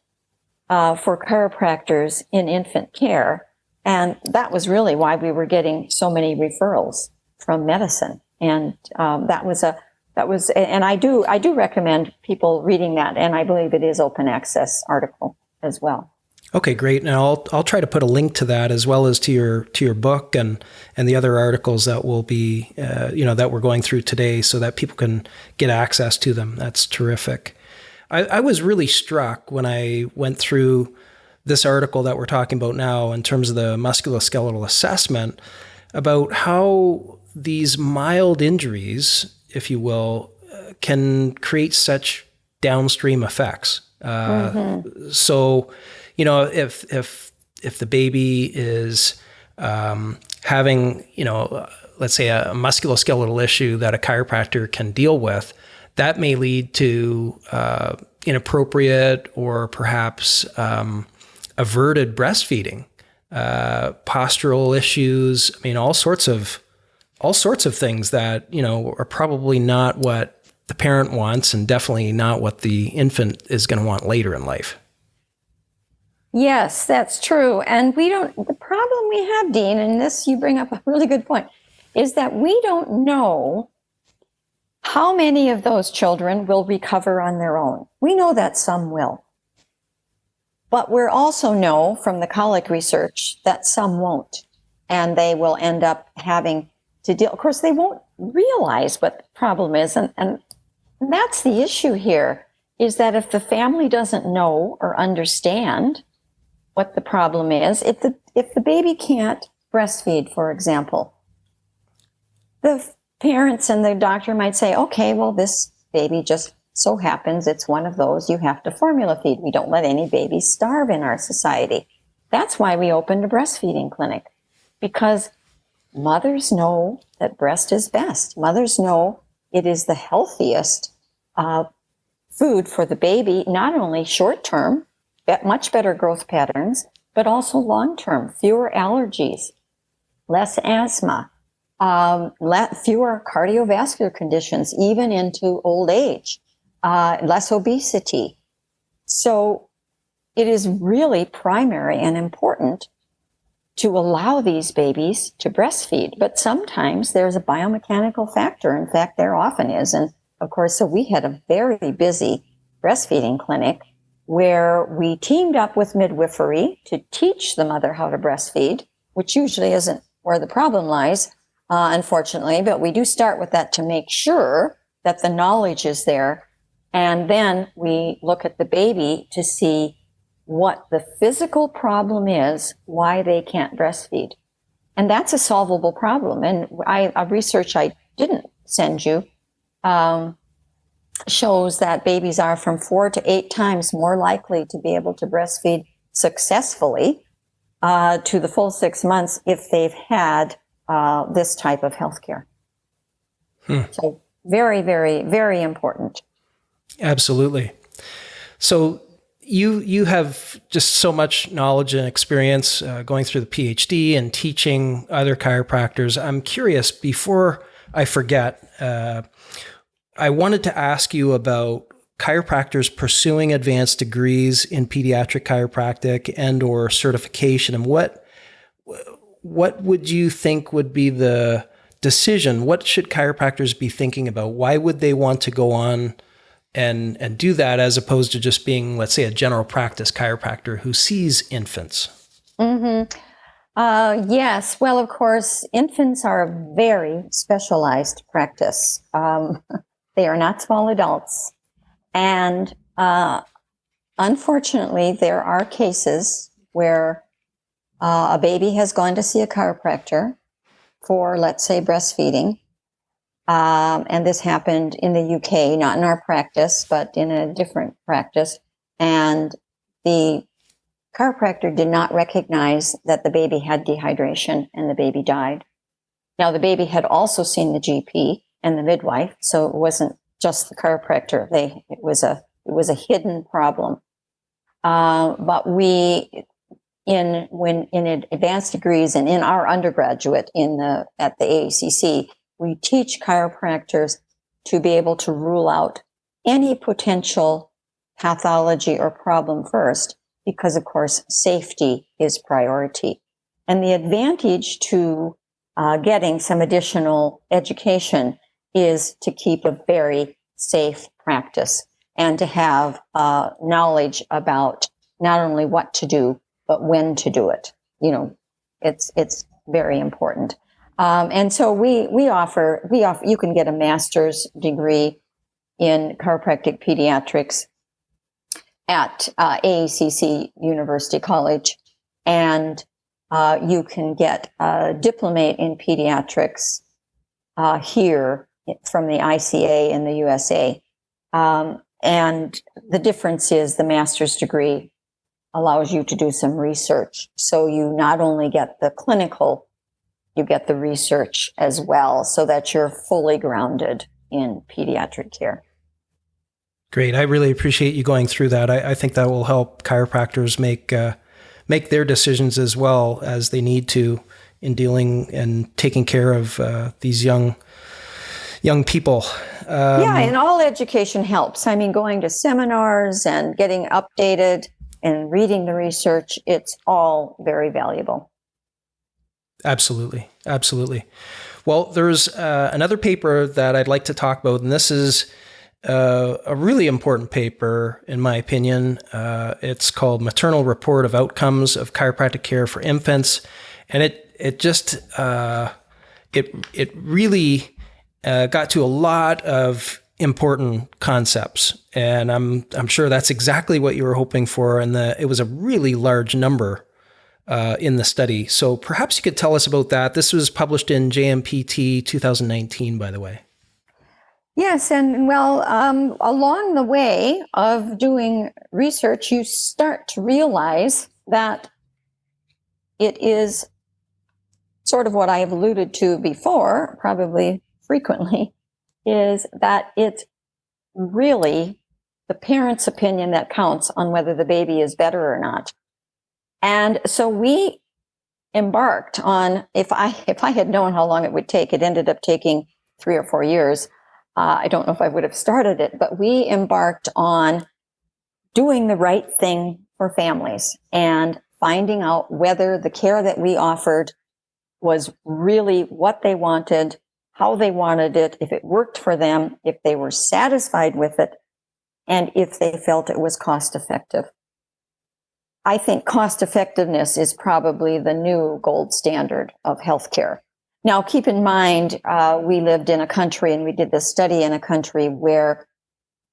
for chiropractors in infant care. And that was really why we were getting so many referrals from medicine. And and I do recommend people reading that. And I believe it is open access article as well. Okay, great. Now I'll try to put a link to that as well as to your book and the other articles that will be that we're going through today, so that people can get access to them. That's terrific. I was really struck when I went through this article that we're talking about now in terms of the musculoskeletal assessment about how these mild injuries, if you will, can create such downstream effects. So, if the baby is having, let's say a musculoskeletal issue that a chiropractor can deal with, that may lead to inappropriate or perhaps averted breastfeeding, postural issues. I mean, all sorts of things that, are probably not what the parent wants and definitely not what the infant is going to want later in life. Yes, that's true. And the problem we have, Dean, and this, you bring up a really good point, is that we don't know how many of those children will recover on their own. We know that some will. But we also know from the Colic research that some won't. And they will end up having to deal. Of course, they won't realize what the problem is. And that's the issue here, is that if the family doesn't know or understand what the problem is, if the baby can't breastfeed, for example, the parents and the doctor might say, okay, well, this baby just so happens it's one of those, you have to formula feed. We don't let any babies starve in our society. That's why we opened a breastfeeding clinic, because mothers know that breast is best. Mothers know it is the healthiest food for the baby, not only short-term, much better growth patterns, but also long-term, fewer allergies, less asthma, fewer cardiovascular conditions, even into old age, less obesity. So it is really primary and important to allow these babies to breastfeed. But sometimes there's a biomechanical factor. In fact, there often is. And of course, so we had a very busy breastfeeding clinic where we teamed up with Midwifery to teach the mother how to breastfeed. which usually isn't where the problem lies, unfortunately, but we do start with that to make sure that the knowledge is there. And then we look at the baby to see what the physical problem is, why they can't breastfeed. And that's a solvable problem. And research I didn't send you shows that babies are from 4 to 8 times more likely to be able to breastfeed successfully to the full 6 months if they've had this type of healthcare. So very, very, very important. Absolutely. So you have just so much knowledge and experience going through the PhD and teaching other chiropractors. I'm curious, before I forget, I wanted to ask you about chiropractors pursuing advanced degrees in pediatric chiropractic and or certification, and what would you think would be the decision? What should chiropractors be thinking about? Why would they want to go on and do that as opposed to just being, let's say, a general practice chiropractor who sees infants? Yes. Well, of course, infants are a very specialized practice. They are not small adults. And unfortunately, there are cases where a baby has gone to see a chiropractor for, let's say, breastfeeding. And this happened in the UK, not in our practice, but in a different practice. And the chiropractor did not recognize that the baby had dehydration and the baby died. Now, the baby had also seen the GP and the midwife, so it wasn't just the chiropractor. It was a hidden problem. But we, in advanced degrees and in our undergraduate at the AACC, we teach chiropractors to be able to rule out any potential pathology or problem first, because of course safety is priority. And the advantage to getting some additional education is to keep a very safe practice and to have knowledge about not only what to do, but when to do it. You know, it's very important. And so we offer, you can get a master's degree in chiropractic pediatrics at AACC University College, and you can get a diplomate in pediatrics here from the ICA in the USA. And the difference is the master's degree allows you to do some research. So you not only get the clinical, you get the research as well, so that you're fully grounded in pediatric care. Great. I really appreciate you going through that. I think that will help chiropractors make their decisions as well as they need to in dealing and taking care of these young people. Yeah, and all education helps. I mean, going to seminars and getting updated and reading the research, it's all very valuable. Absolutely. Absolutely. Well, there's another paper that I'd like to talk about, and this is a really important paper, in my opinion. It's called Maternal Report of Outcomes of Chiropractic Care for Infants. And it really got to a lot of important concepts. And I'm sure that's exactly what you were hoping for. And it was a really large number in the study. So perhaps you could tell us about that. This was published in JMPT 2019, by the way. Yes, and well, along the way of doing research, you start to realize that it is sort of what I have alluded to before, probably frequently, is that it's really the parent's opinion that counts on whether the baby is better or not. And so we embarked on, if I had known how long it would take, it ended up taking 3 or 4 years. I don't know if I would have started it, but we embarked on doing the right thing for families and finding out whether the care that we offered was really what they wanted, how they wanted it, if it worked for them, if they were satisfied with it, and if they felt it was cost effective. I think cost effectiveness is probably the new gold standard of healthcare. Now, keep in mind, we lived in a country and we did this study in a country where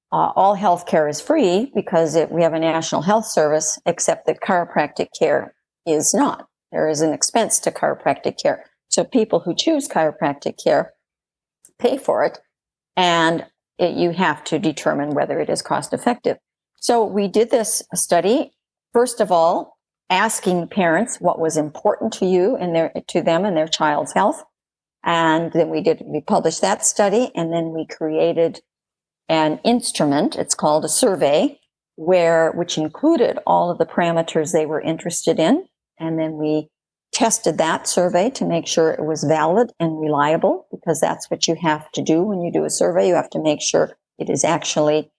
all healthcare is free because we have a national health service, except that chiropractic care is not. There is an expense to chiropractic care. So people who choose chiropractic care pay for it, and you have to determine whether it is cost effective. So we did this study, first of all, asking parents what was important to you and to them and their child's health. And then we published that study, and then we created an instrument. It's called a survey, which included all of the parameters they were interested in. And then we tested that survey to make sure it was valid and reliable, because that's what you have to do when you do a survey. You have to make sure it is actually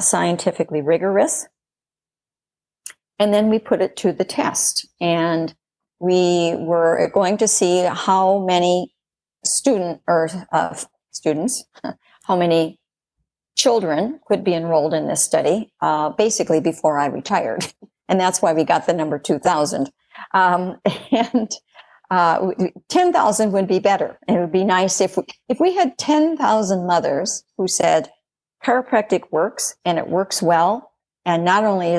scientifically rigorous. And then we put it to the test. And we were going to see how many students, how many children could be enrolled in this study, basically before I retired. And that's why we got the number 2,000. And 10,000 would be better. It would be nice if we had 10,000 mothers who said, chiropractic works and it works well. And not only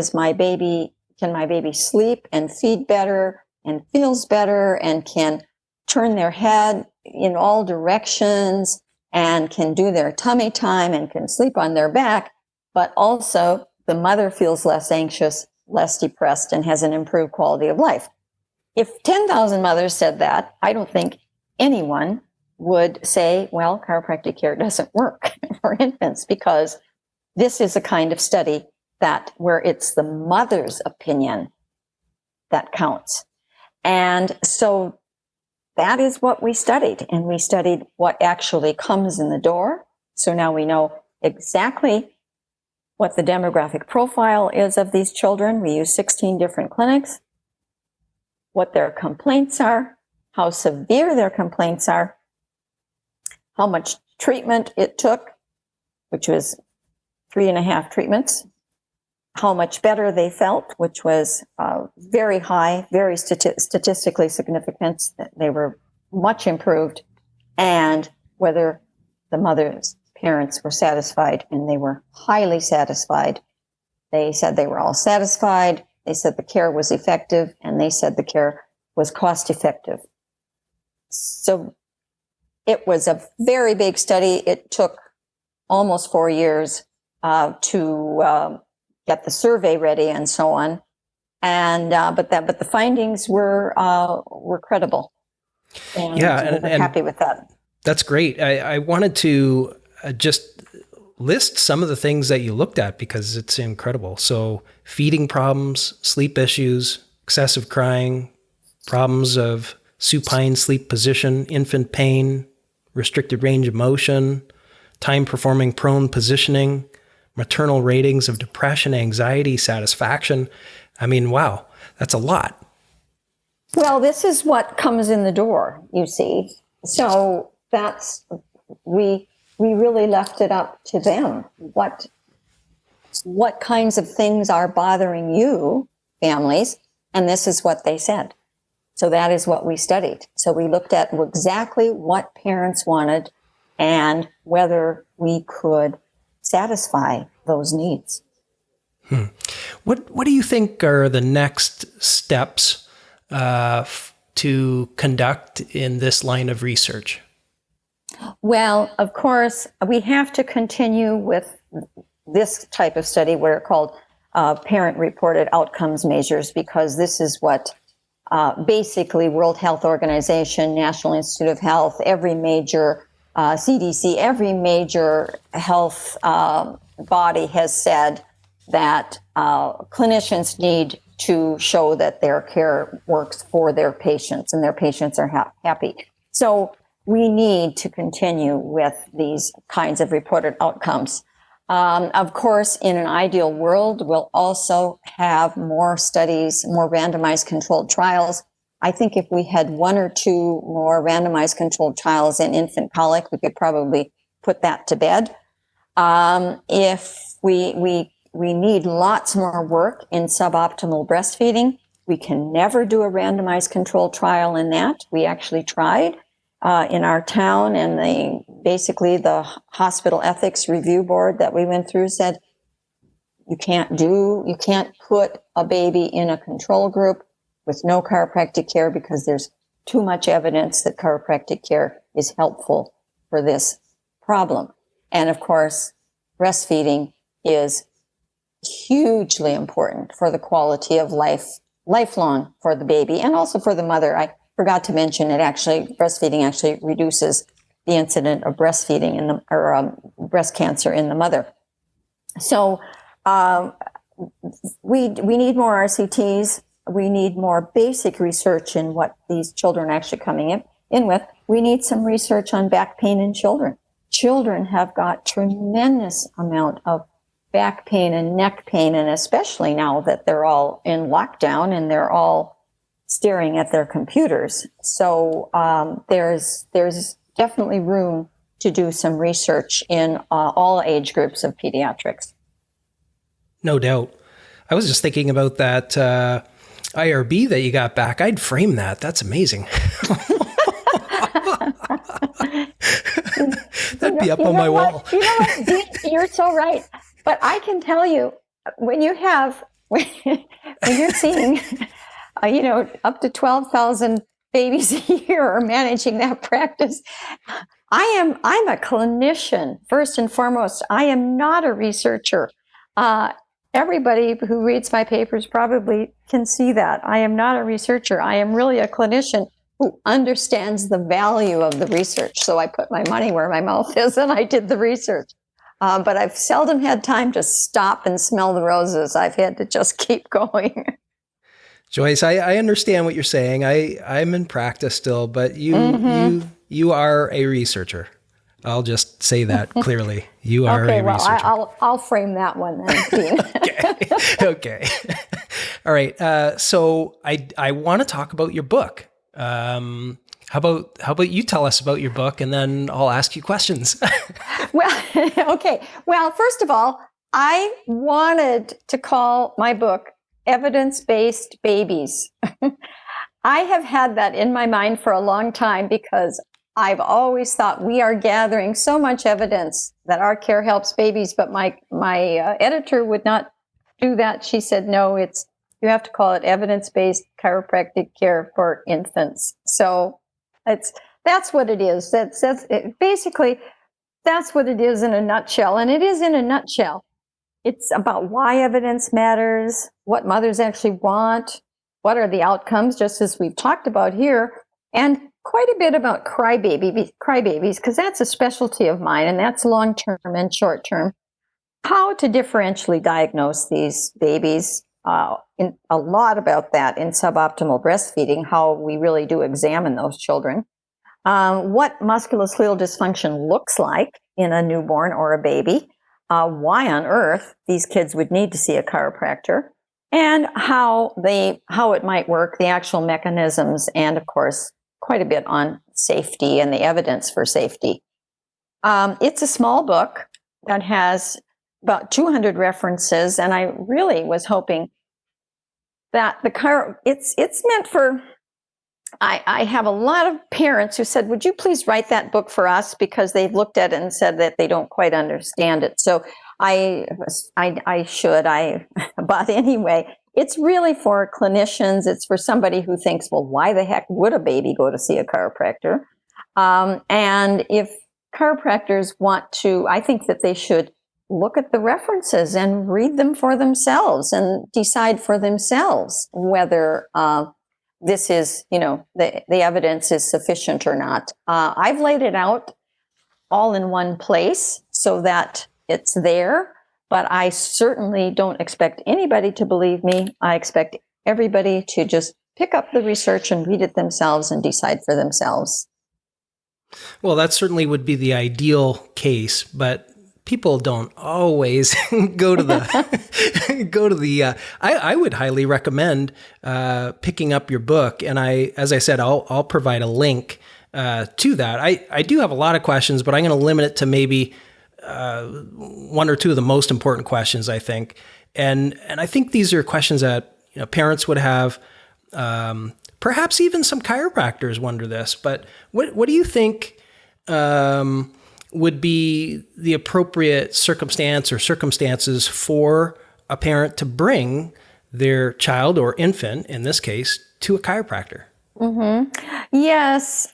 can my baby sleep and feed better and feels better and can turn their head in all directions and can do their tummy time and can sleep on their back, but also the mother feels less anxious, less depressed, and has an improved quality of life. If 10,000 mothers said that, I don't think anyone would say, well, chiropractic care doesn't work for infants, because this is a kind of study where it's the mother's opinion that counts. And so that is what we studied. And we studied what actually comes in the door. So now we know exactly what the demographic profile is of these children. We use 16 different clinics, what their complaints are, how severe their complaints are, how much treatment it took, which was 3.5 treatments, how much better they felt, which was very high, very statistically significant. They were much improved, and whether the mother's parents were satisfied, and they were highly satisfied. They said they were all satisfied. They said the care was effective, and they said the care was cost effective. So it was a very big study. It took almost 4 years to get the survey ready and so on. And but the findings were credible. And we're happy with that. That's great. I wanted to just list some of the things that you looked at because it's incredible. So feeding problems, sleep issues, excessive crying, problems of supine sleep position, infant pain, restricted range of motion, time performing prone positioning, maternal ratings of depression, anxiety, satisfaction. I mean, wow, that's a lot. Well, this is what comes in the door, you see. So we really left it up to them. What kinds of things are bothering you, families? And this is what they said. So that is what we studied. So we looked at exactly what parents wanted and whether we could satisfy those needs. What do you think are the next steps to conduct in this line of research? Well, of course, we have to continue with this type of study where it's called parent-reported outcomes measures, because this is what basically World Health Organization, National Institute of Health, every major CDC, every major health body has said that clinicians need to show that their care works for their patients and their patients are happy. So we need to continue with these kinds of reported outcomes. Of course, in an ideal world, we'll also have more studies, more randomized controlled trials. I think if we had 1 or 2 more randomized controlled trials in infant colic, we could probably put that to bed. If we We need lots more work in suboptimal breastfeeding. We can never do a randomized controlled trial in that. We actually tried in our town, and basically the hospital ethics review board that we went through said, you can't put a baby in a control group with no chiropractic care because there's too much evidence that chiropractic care is helpful for this problem. And of course, breastfeeding is hugely important for the quality of life, lifelong for the baby and also for the mother. I forgot to mention breastfeeding actually reduces the incidence of breastfeeding breast cancer in the mother. So we need more RCTs. We need more basic research in what these children are actually coming in with. We need some research on back pain in children. Children have got tremendous amount of back pain and neck pain, and especially now that they're all in lockdown and they're all staring at their computers. So there's definitely room to do some research in all age groups of pediatrics. No doubt. I was just thinking about that IRB that you got back. I'd frame that. That's amazing. That'd be up on my wall. You know what, Dean, you're so right. But I can tell you, when you're seeing, up to 12,000 babies a year or managing that practice, I'm a clinician, first and foremost. I am not a researcher. Everybody who reads my papers probably can see that. I am not a researcher. I am really a clinician who understands the value of the research. So I put my money where my mouth is, and I did the research. But I've seldom had time to stop and smell the roses. I've had to just keep going. Joyce, I understand what you're saying. I'm in practice still, but you are a researcher. I'll just say that clearly. You are a researcher. I'll frame that one then, Dean. Okay. All right. So I want to talk about your book. How about you tell us about your book, and then I'll ask you questions. Well, okay. Well, first of all, I wanted to call my book Evidence-Based Babies. I have had that in my mind for a long time because I've always thought we are gathering so much evidence that our care helps babies, but my editor would not do that. She said, no, you have to call it evidence-based chiropractic care for infants. So that's what it is. Basically, that's what it is in a nutshell. And it is in a nutshell. It's about why evidence matters, what mothers actually want, what are the outcomes, just as we've talked about here, and quite a bit about crybabies, because that's a specialty of mine, and that's long-term and short-term. How to differentially diagnose these babies, a lot about that in suboptimal breastfeeding, how we really do examine those children, what musculoskeletal dysfunction looks like in a newborn or a baby, why on earth these kids would need to see a chiropractor, and how it might work, the actual mechanisms, and of course, quite a bit on safety and the evidence for safety. It's a small book that has about 200 references, and I really was hoping that it's meant for, I have a lot of parents who said, would you please write that book for us, because they've looked at it and said that they don't quite understand it. So but anyway, it's really for clinicians. It's for somebody who thinks, well, why the heck would a baby go to see a chiropractor? And if chiropractors want to, I think that they should look at the references and read them for themselves and decide for themselves whether this is, the evidence is sufficient or not. I've laid it out all in one place so that it's there, but I certainly don't expect anybody to believe me. I expect everybody to just pick up the research and read it themselves and decide for themselves. Well, that certainly would be the ideal case, but people don't always go to the, I would highly recommend picking up your book. And as I said, I'll provide a link to that. I do have a lot of questions, but I'm going to limit it to maybe one or two of the most important questions, I think. And I think these are questions that parents would have. Perhaps even some chiropractors wonder this. But what do you think would be the appropriate circumstance or circumstances for a parent to bring their child or infant, in this case, to a chiropractor? Yes.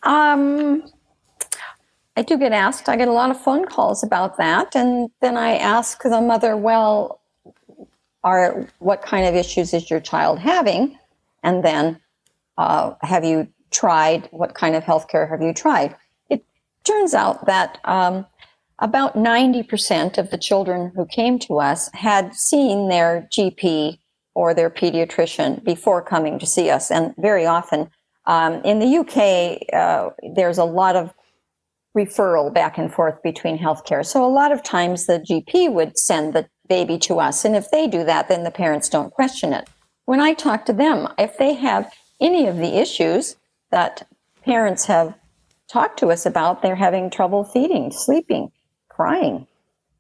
I do get asked. I get a lot of phone calls about that. And then I ask the mother, well, what kind of issues is your child having? And then have you tried, what kind of healthcare have you tried? It turns out that about 90% of the children who came to us had seen their GP or their pediatrician before coming to see us. And very often in the UK, there's a lot of referral back and forth between healthcare. So a lot of times the GP would send the baby to us. And if they do that, then the parents don't question it. When I talk to them, if they have any of the issues that parents have talked to us about, they're having trouble feeding, sleeping, crying.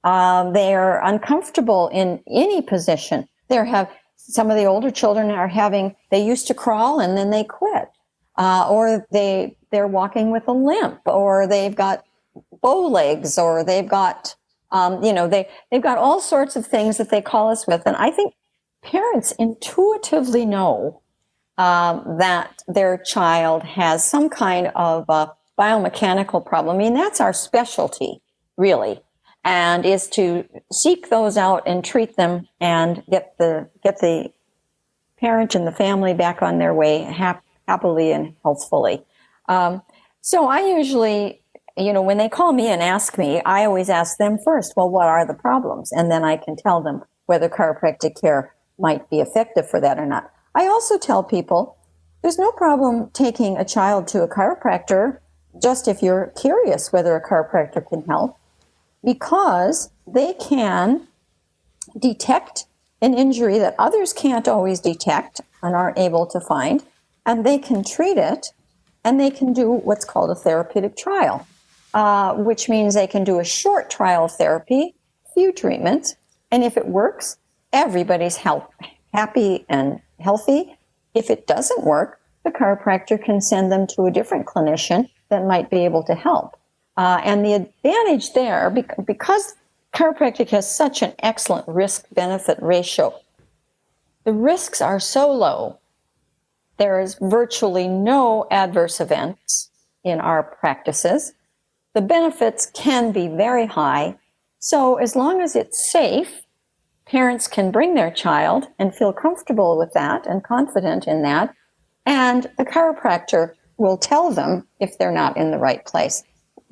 They're uncomfortable in any position. Some of the older children they used to crawl and then they quit. Or they're walking with a limp, or they've got bow legs, or they've got, they've got all sorts of things that they call us with. And I think parents intuitively know that their child has some kind of biomechanical problem. I mean, that's our specialty, really, and is to seek those out and treat them and get the parent and the family back on their way happily and healthfully. So I usually, when they call me and ask me, I always ask them first, well, what are the problems? And then I can tell them whether chiropractic care might be effective for that or not. I also tell people there's no problem taking a child to a chiropractor just if you're curious whether a chiropractor can help, because they can detect an injury that others can't always detect and aren't able to find, and they can treat it, and they can do what's called a therapeutic trial, which means they can do a short trial of therapy, few treatments, and if it works, everybody's happy and healthy. If it doesn't work, the chiropractor can send them to a different clinician that might be able to help. And the advantage there, because chiropractic has such an excellent risk-benefit ratio, the risks are so low. There is virtually no adverse events in our practices. The benefits can be very high. So as long as it's safe, parents can bring their child and feel comfortable with that and confident in that. And the chiropractor will tell them if they're not in the right place.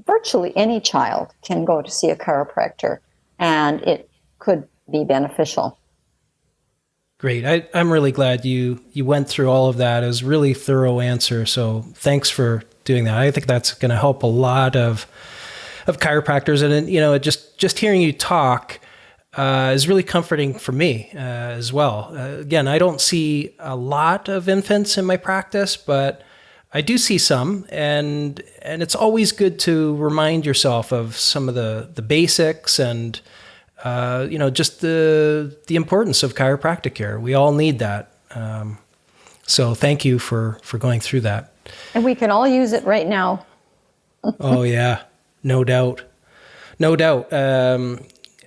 Virtually any child can go to see a chiropractor, and it could be beneficial. Great. I'm really glad you went through all of that. It was a really thorough answer. So thanks for doing that. I think that's going to help a lot of chiropractors. And, just hearing you talk is really comforting for me as well. Again, I don't see a lot of infants in my practice, but I do see some. And it's always good to remind yourself of some of the basics and just the importance of chiropractic care. We all need that. So thank you for going through that. And we can all use it right now. Oh yeah, no doubt. No doubt.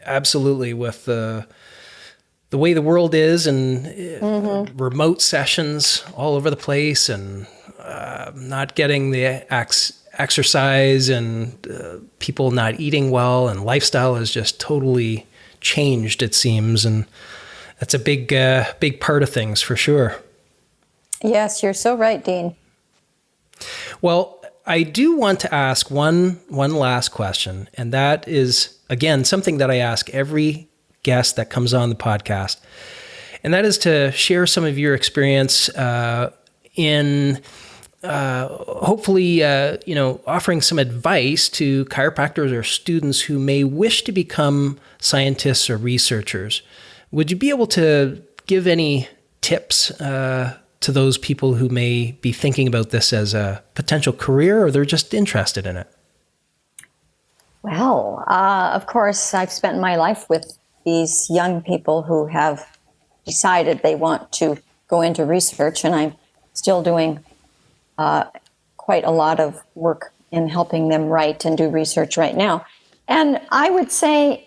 Absolutely. With the way the world is and remote sessions all over the place and not getting the exercise and people not eating well, and lifestyle has just totally changed, it seems. And that's a big part of things for sure. Yes, you're so right, Dean. Well, I do want to ask one last question, and that is, again, something that I ask every guest that comes on the podcast, and that is to share some of your experience in hopefully, offering some advice to chiropractors or students who may wish to become scientists or researchers. Would you be able to give any tips to those people who may be thinking about this as a potential career, or they're just interested in it? Well, of course, I've spent my life with these young people who have decided they want to go into research, and I'm still doing quite a lot of work in helping them write and do research right now. And I would say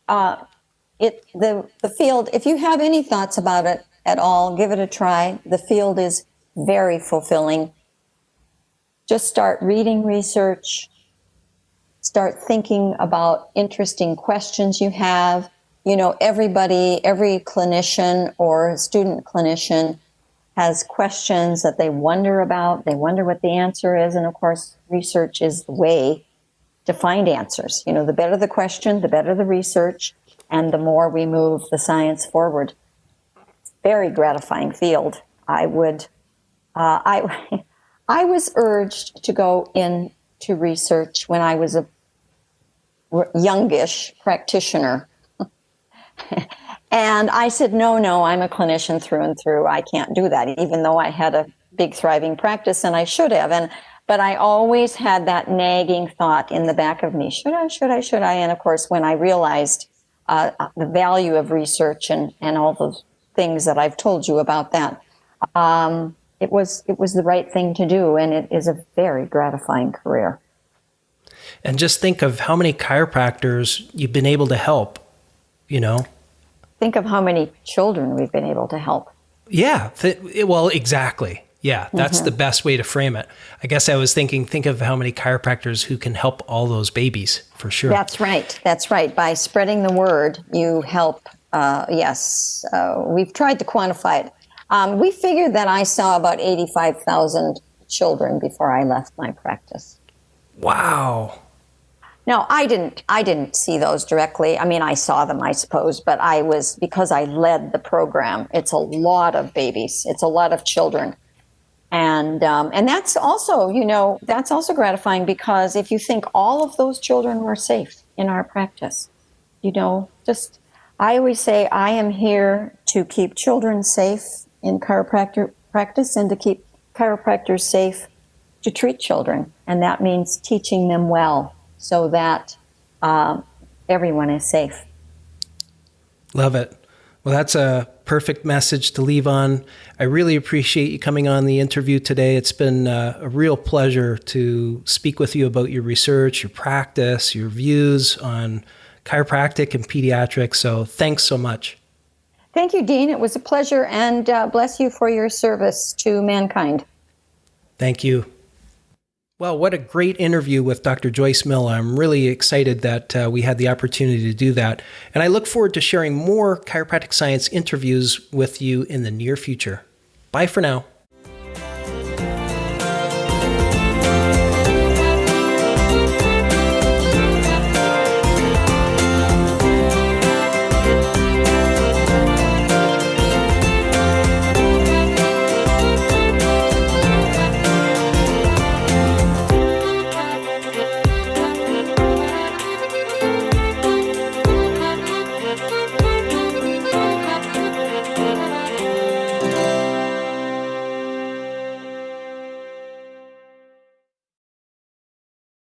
the field, if you have any thoughts about it at all, give it a try. The field is very fulfilling. Just start reading research. Start thinking about interesting questions you have. You know, every clinician or student clinician has questions that they wonder about. They wonder what the answer is. And of course, research is the way to find answers. You know, the better the question, the better the research, and the more we move the science forward. Very gratifying field. I was urged to go into research when I was a youngish practitioner. And I said, no, I'm a clinician through and through. I can't do that, even though I had a big thriving practice, and I should have. But I always had that nagging thought in the back of me, should I? And of course, when I realized the value of research and all those things that I've told you about that, it was the right thing to do, and it is a very gratifying career. And just think of how many chiropractors you've been able to help, you know? Think of how many children we've been able to help. Yeah. Well, exactly. Yeah. That's the best way to frame it. I guess I was thinking, think of how many chiropractors who can help all those babies, for sure. That's right. That's right. By spreading the word, you help. Yes. We've tried to quantify it. We figured that I saw about 85,000 children before I left my practice. Wow. No, I didn't see those directly. I mean, I saw them, I suppose, but because I led the program. It's a lot of babies. It's a lot of children. And that's also, that's also gratifying, because if you think all of those children were safe in our practice, I always say I am here to keep children safe in chiropractor practice and to keep chiropractors safe to treat children. And that means teaching them well, so that everyone is safe. Love it. Well, that's a perfect message to leave on. I really appreciate you coming on the interview today. It's been a real pleasure to speak with you about your research, your practice, your views on chiropractic and pediatrics. So thanks so much. Thank you, Dean. It was a pleasure, and bless you for your service to mankind. Thank you. Well, what a great interview with Dr. Joyce Miller. I'm really excited that we had the opportunity to do that. And I look forward to sharing more chiropractic science interviews with you in the near future. Bye for now.